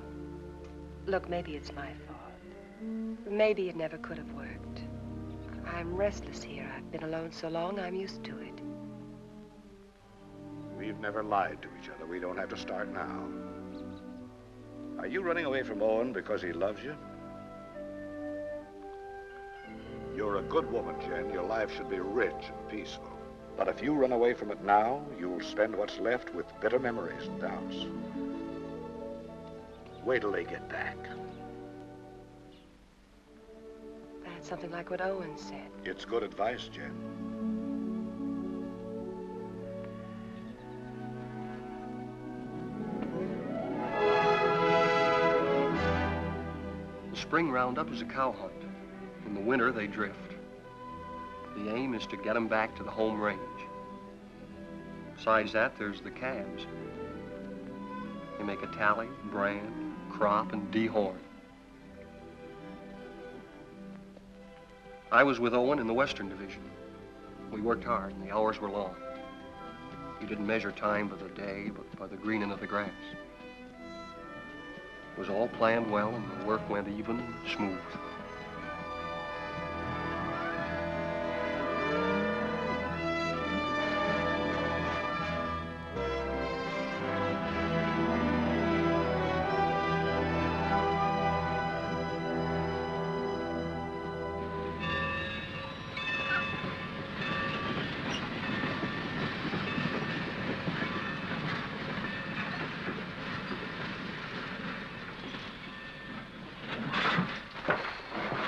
Look, maybe it's my fault. Maybe it never could have worked. I'm restless here. I've been alone so long, I'm used to it. We've never lied to each other. We don't have to start now. Are you running away from Owen because he loves you? You're a good woman, Jen. Your life should be rich and peaceful. But if you run away from it now, you'll spend what's left with bitter memories and doubts. Wait till they get back. That's something like what Owen said. It's good advice, Jen. spring roundup is a cow hunt. In the winter, they drift. The aim is to get them back to the home range. Besides that, there's the calves. They make a tally, brand, crop, and dehorn. I was with Owen in the Western Division. We worked hard, and the hours were long. We didn't measure time by the day, but by the greening of the grass. It was all planned well, and the work went even and smooth.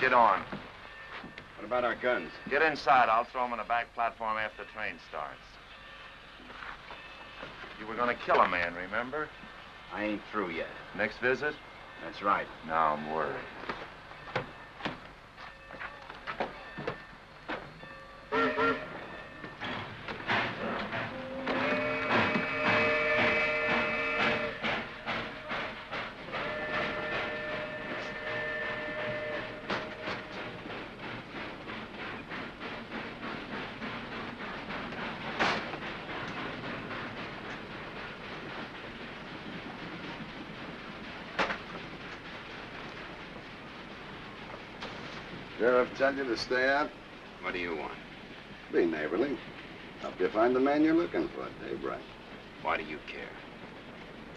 Get on. What about our guns? Get inside. I'll throw them on the back platform after the train starts. You were gonna kill a man, remember? I ain't through yet. Next visit? That's right. Now I'm worried. Sheriff tell you to stay out? What do you want? Be neighborly. Help you find the man you're looking for, Dave Wright. Why do you care?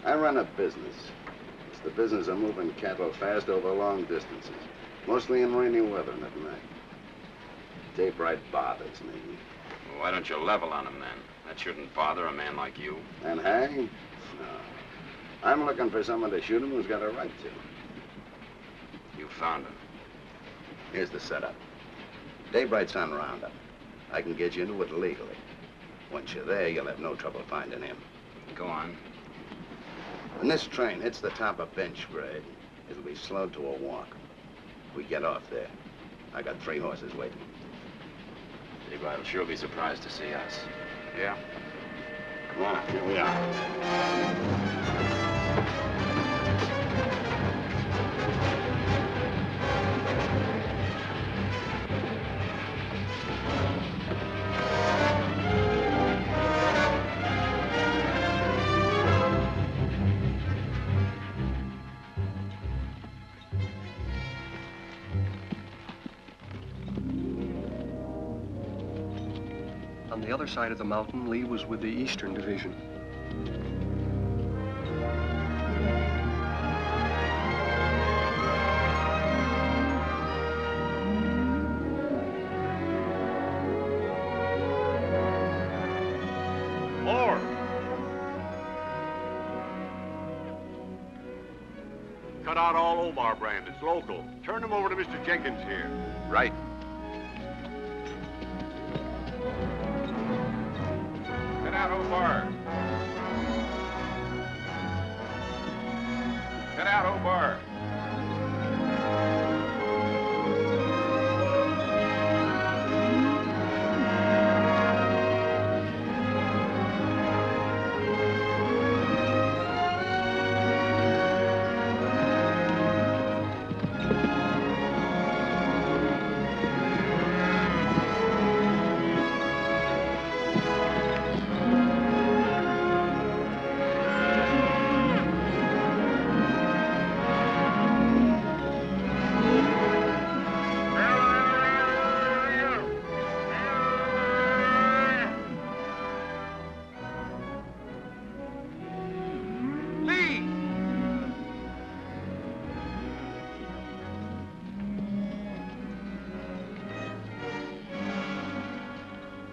I run a business. It's the business of moving cattle fast over long distances, mostly in rainy weather and at night. Dave Wright bothers me. Well, why don't you level on him then? That shouldn't bother a man like you. And hang? No. I'm looking for someone to shoot him who's got a right to. You found him. Here's the setup. Dave Wright's on roundup. I can get you into it legally. Once you're there, you'll have no trouble finding him. Go on. When this train hits the top of bench grade, it'll be slowed to a walk. We get off there. I got 3 horses waiting. Dave Wright will sure be surprised to see us. Yeah? Come on, here we are. On the other side of the mountain, Lee was with the Eastern Division. More! Cut out all Omar brand. It's local. Turn them over to Mr. Jenkins here. Right. Get out, Omar. Get out, Omar.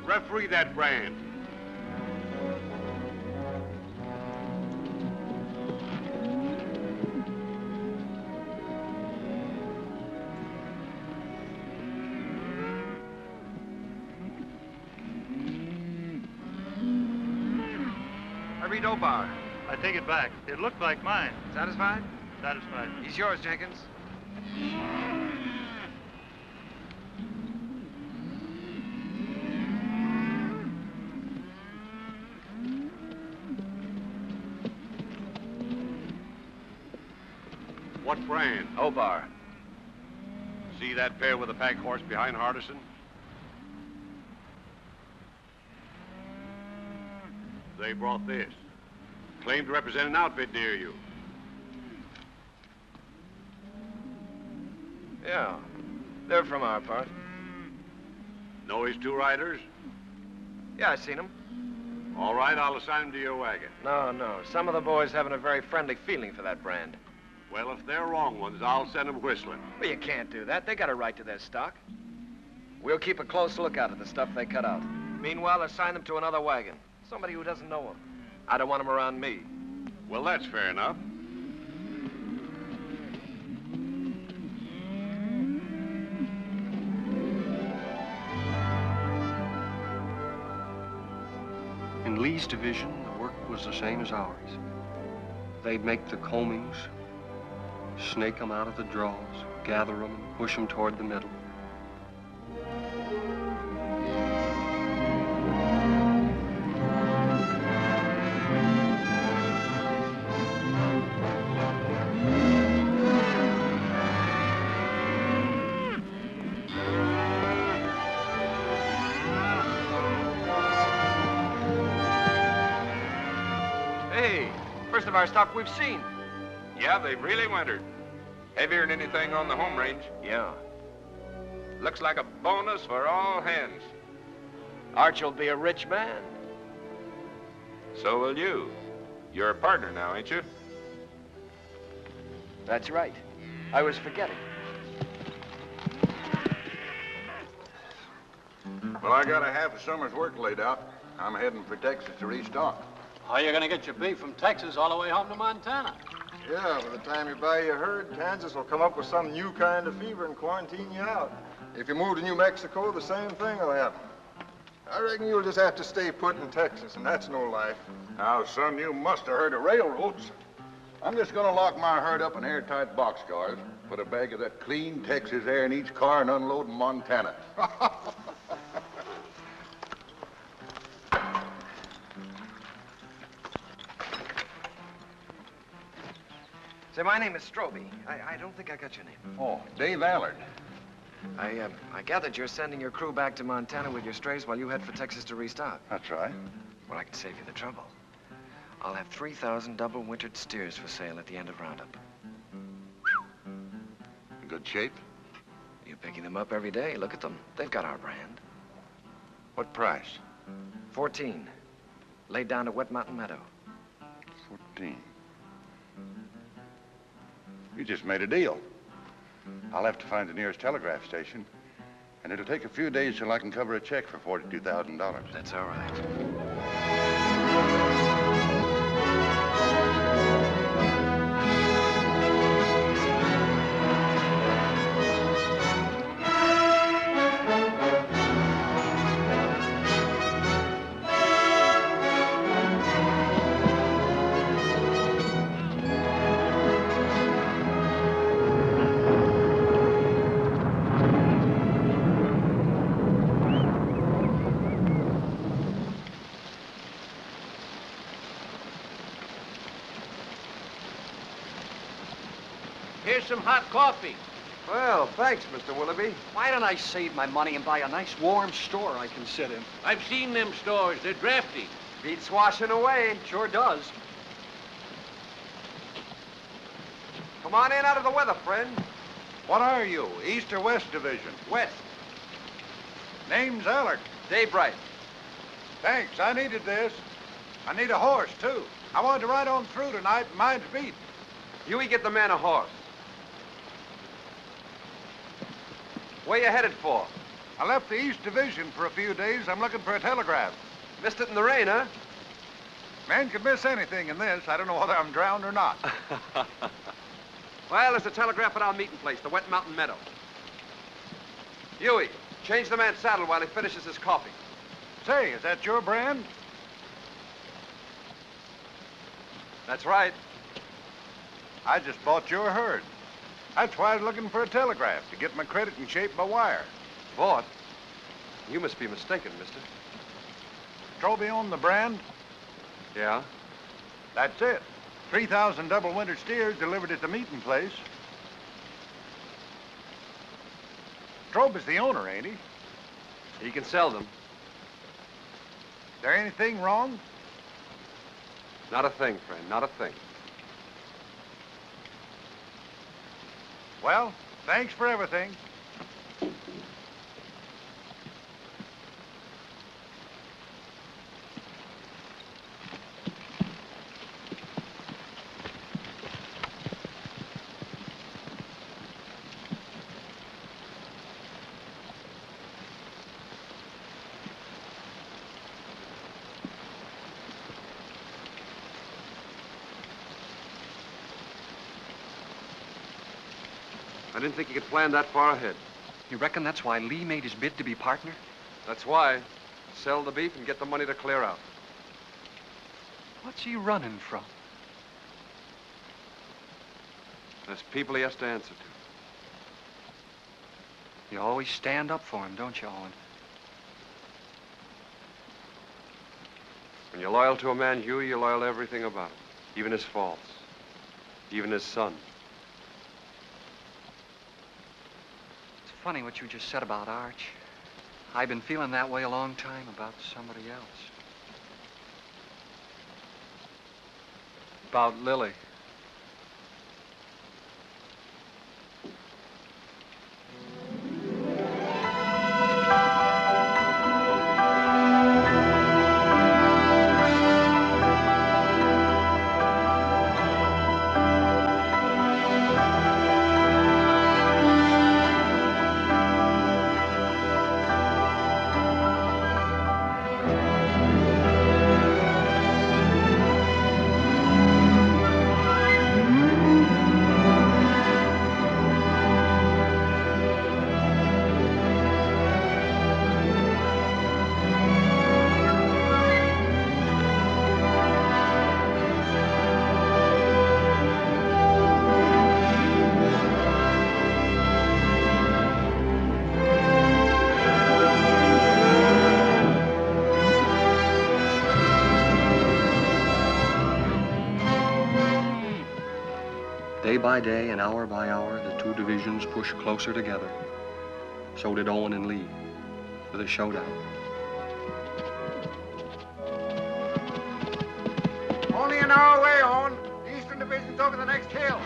Referee that brand. I read Obar. I take it back. It looked like mine. Satisfied? Satisfied. He's yours, Jenkins. What brand? Obar. See that pair with the pack horse behind Hardison? They brought this. Claimed to represent an outfit near you. Yeah, they're from our part. Know his two riders? Yeah, I seen them. All right, I'll assign them to your wagon. No. Some of the boys haven't a very friendly feeling for that brand. Well, if they're wrong ones, I'll send them whistling. Well, you can't do that. They got a right to their stock. We'll keep a close lookout at the stuff they cut out. Meanwhile, assign them to another wagon. Somebody who doesn't know them. I don't want them around me. Well, that's fair enough. In Lee's division, the work was the same as ours. They'd make the combings, snake them out of the draws, gather them, and push them toward the middle. First of our stock we've seen. Yeah, they've really wintered. Heavier than anything on the home range. Yeah. Looks like a bonus for all hands. Arch will be a rich man. So will you. You're a partner now, ain't you? That's right. I was forgetting. Well, I got a half a summer's work laid out. I'm heading for Texas to restock. How are you going to get your beef from Texas all the way home to Montana? Yeah, by the time you buy your herd, Kansas will come up with some new kind of fever and quarantine you out. If you move to New Mexico, the same thing will happen. I reckon you'll just have to stay put in Texas, and that's no life. Now, son, you must have heard of railroads. I'm just gonna lock my herd up in airtight boxcars, put a bag of that clean Texas air in each car, and unload in Montana. Say, my name is Stroby. I don't think I got your name. Oh, Dave Allard. I gathered you're sending your crew back to Montana with your strays while you head for Texas to restock. That's right. Well, I can save you the trouble. I'll have 3,000 double-wintered steers for sale at the end of roundup. In good shape? You're picking them up every day. Look at them. They've got our brand. What price? 14. Laid down at Wet Mountain Meadow. 14. You just made a deal. I'll have to find the nearest telegraph station, and it'll take a few days till I can cover a check for $42,000. That's all right. Here's some hot coffee. Well, thanks, Mr. Willoughby. Why don't I save my money and buy a nice warm store I can sit in? I've seen them stores. They're drafty. Beats washing away. Sure does. Come on in out of the weather, friend. What are you, East or West Division? West. Name's Allard. Daybright. Thanks, I needed this. I need a horse, too. I wanted to ride on through tonight, and mine's beat. Huey, get the man a horse. Where you headed for? I left the East Division for a few days. I'm looking for a telegraph. Missed it in the rain, huh? Man could miss anything in this. I don't know whether I'm drowned or not. Well, there's a telegraph at our meeting place, the Wet Mountain Meadow. Huey, change the man's saddle while he finishes his coffee. Say, is that your brand? That's right. I just bought your herd. That's why I was looking for a telegraph, to get my credit in shape by wire. Bought? You must be mistaken, mister. Stroby owned the brand? Yeah? That's it. 3,000 double-winter steers delivered at the meeting place. Strobe is the owner, ain't he? He can sell them. Is there anything wrong? Not a thing, friend, not a thing. Well, thanks for everything. I didn't think you could plan that far ahead. You reckon that's why Lee made his bid to be partner? That's why. Sell the beef and get the money to clear out. What's he running from? There's people he has to answer to. You always stand up for him, don't you, Owen? When you're loyal to a man, Huey, you're loyal to everything about him. Even his faults. Even his son. It's funny what you just said about Arch. I've been feeling that way a long time about somebody else. About Lily. Day by day and hour by hour, the two divisions pushed closer together. So did Owen and Lee for the showdown. Only an hour away, Owen. The Eastern Division's over the next hill.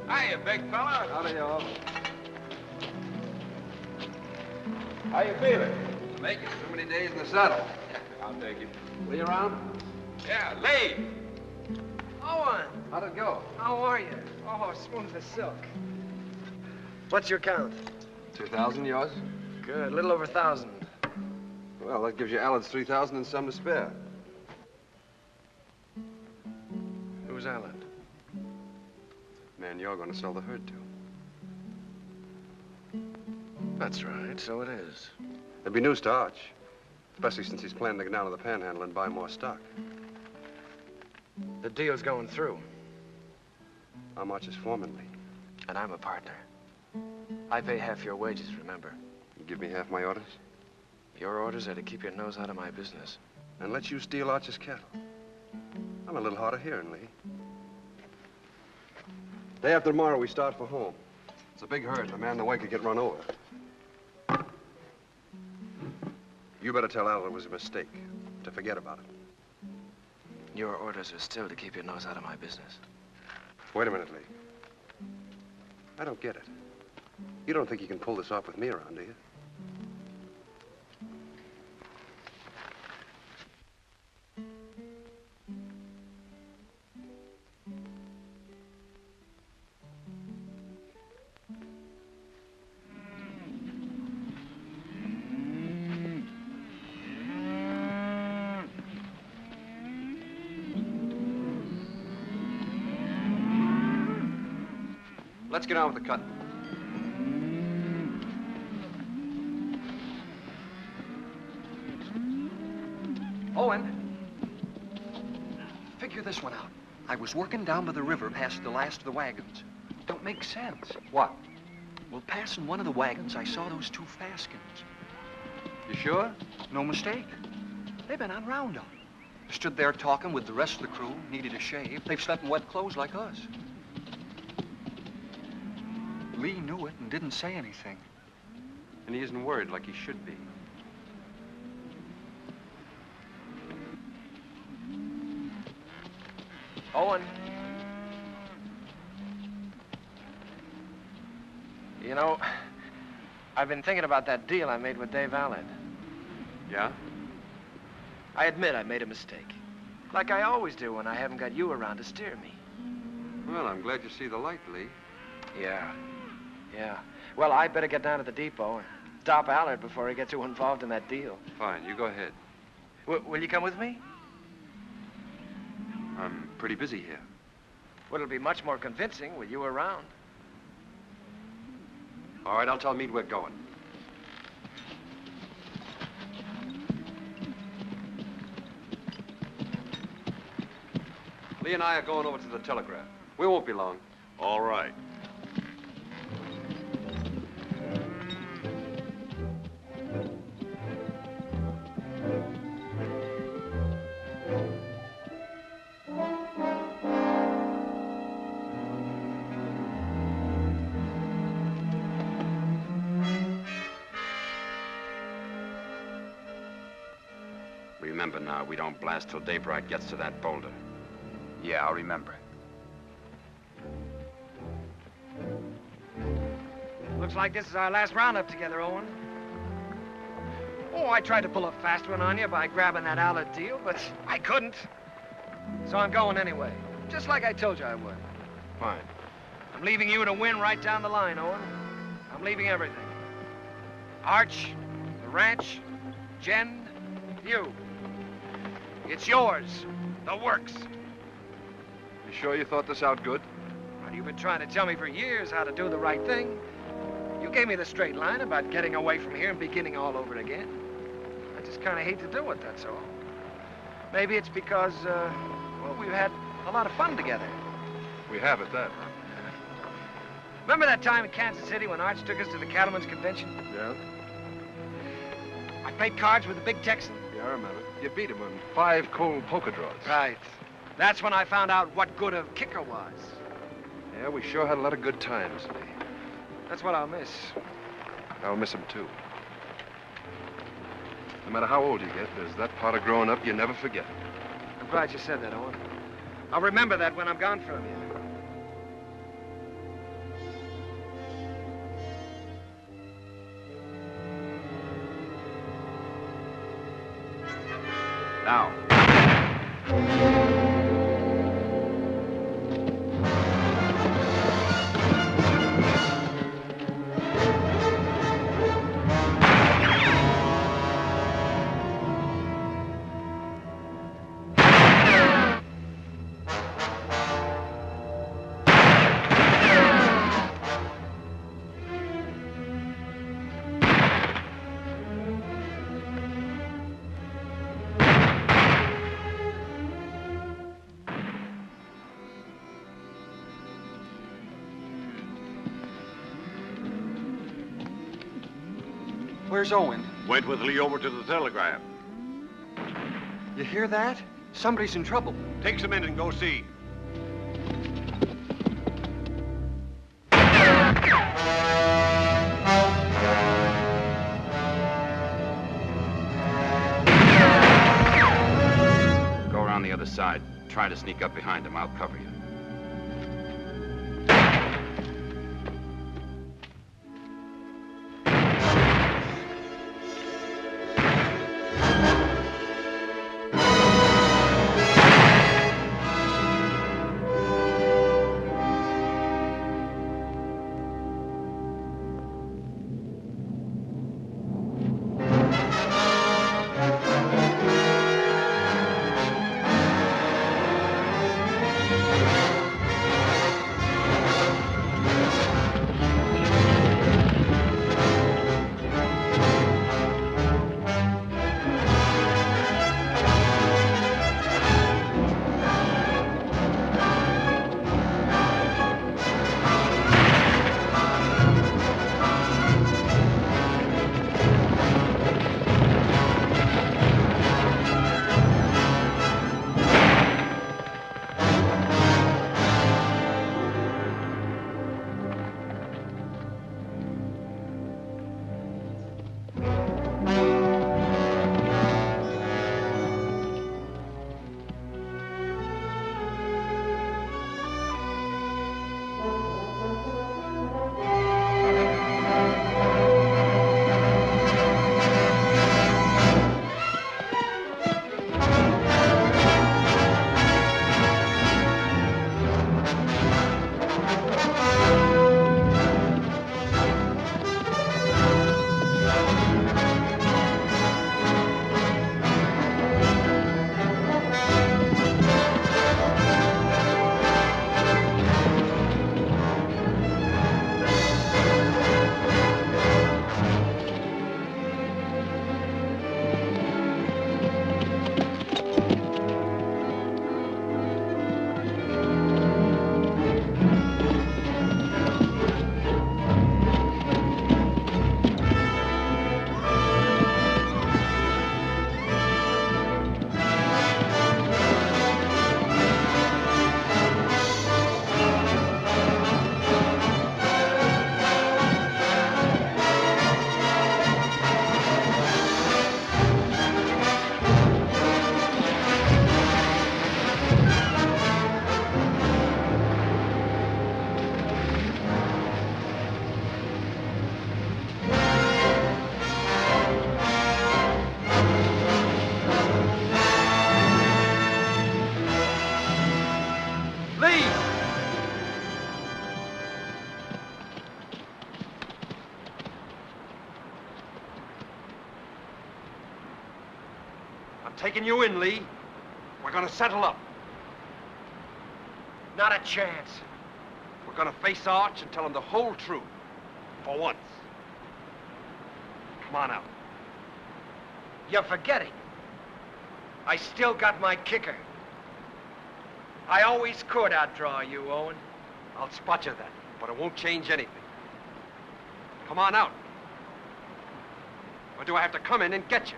Hiya, big fella. Howdy, y'all. How you feeling? Making too many days in the saddle. I'll take it. Lee around? Yeah, Lee. Owen! How'd it go? How are you? Oh, smooth as silk. What's your count? 2,000, yours? Good, a little over 1,000. Well, that gives you Alan's 3,000 and some to spare. Who's Alan? Man, you're going to sell the herd to. That's right, so it is. There'd be news to Arch, especially since he's planning to go down to the Panhandle and buy more stock. The deal's going through. I'm Arch's foreman, Lee. And I'm a partner. I pay half your wages, remember? You give me half my orders? Your orders are to keep your nose out of my business. And let you steal Arch's cattle. I'm a little hard of hearing, Lee. Day after tomorrow, we start for home. It's a big herd, and a man in the way could get run over. You better tell Al it was a mistake, to forget about it. Your orders are still to keep your nose out of my business. Wait a minute, Lee. I don't get it. You don't think you can pull this off with me around, do you? Let's get on with the cutting. Owen, figure this one out. I was working down by the river past the last of the wagons. Don't make sense. What? Well, passing one of the wagons, I saw those two Faskins. You sure? No mistake. They've been on roundup. Stood there talking with the rest of the crew, needed a shave. They've slept in wet clothes like us. Lee knew it and didn't say anything. And he isn't worried like he should be. Owen. You know, I've been thinking about that deal I made with Dave Allen. Yeah? I admit I made a mistake. Like I always do when I haven't got you around to steer me. Well, I'm glad you see the light, Lee. Yeah. Well, I better get down to the depot and stop Allard before he gets too involved in that deal. Fine, you go ahead. Will you come with me? I'm pretty busy here. Well, it'll be much more convincing with you around. All right, I'll tell Meade we're going. Lee and I are going over to the telegraph. We won't be long. All right. Remember now, we don't blast till daybreak gets to that boulder. Yeah, I'll remember. Looks like this is our last roundup together, Owen. Oh, I tried to pull a fast one on you by grabbing that Allard deal, but I couldn't. So I'm going anyway, just like I told you I would. Fine. I'm leaving you to win right down the line, Owen. I'm leaving everything. Arch, the ranch, Jen, you. It's yours, the works. You sure you thought this out good? Well, you've been trying to tell me for years how to do the right thing. You gave me the straight line about getting away from here and beginning all over again. I just kind of hate to do it, that's all. Maybe it's because, well, we've had a lot of fun together. We have at that. Remember that time in Kansas City when Arch took us to the Cattlemen's Convention? Yeah? I played cards with the big Texan. Yeah, I remember. You beat him on 5 cold poker draws. Right. That's when I found out what good a kicker was. Yeah, we sure had a lot of good times, Lee. That's what I'll miss. I'll miss him, too. No matter how old you get, there's that part of growing up you never forget. I'm glad you said that, Owen. I'll remember that when I'm gone from you. Now. Where's Owen? Went with Lee over to the telegraph. You hear that? Somebody's in trouble. Take some in and go see. Go around the other side. Try to sneak up behind him. I'll cover you. taking you in, Lee. We're gonna settle up. Not a chance. We're gonna face Arch and tell him the whole truth. For once. Come on out. You're forgetting. I still got my kicker. I always could outdraw you, Owen. I'll spot you then, but it won't change anything. Come on out. Or do I have to come in and get you?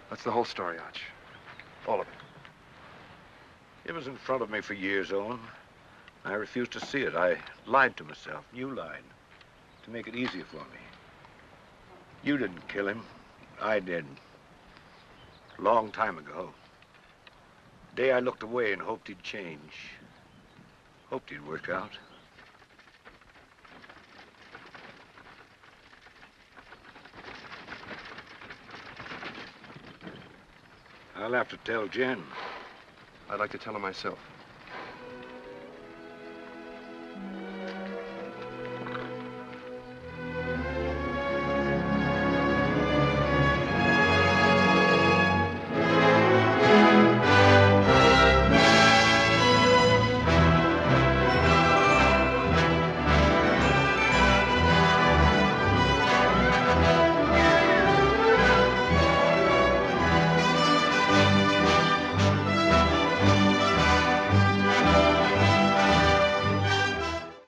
That's the whole story, Arch. All of it. It was in front of me for years, Owen. I refused to see it. I lied to myself. You lied. To make it easier for me. You didn't kill him. I did. A long time ago. The day I looked away and hoped he'd change. Hoped he'd work out. I'll have to tell Jen. I'd like to tell her myself.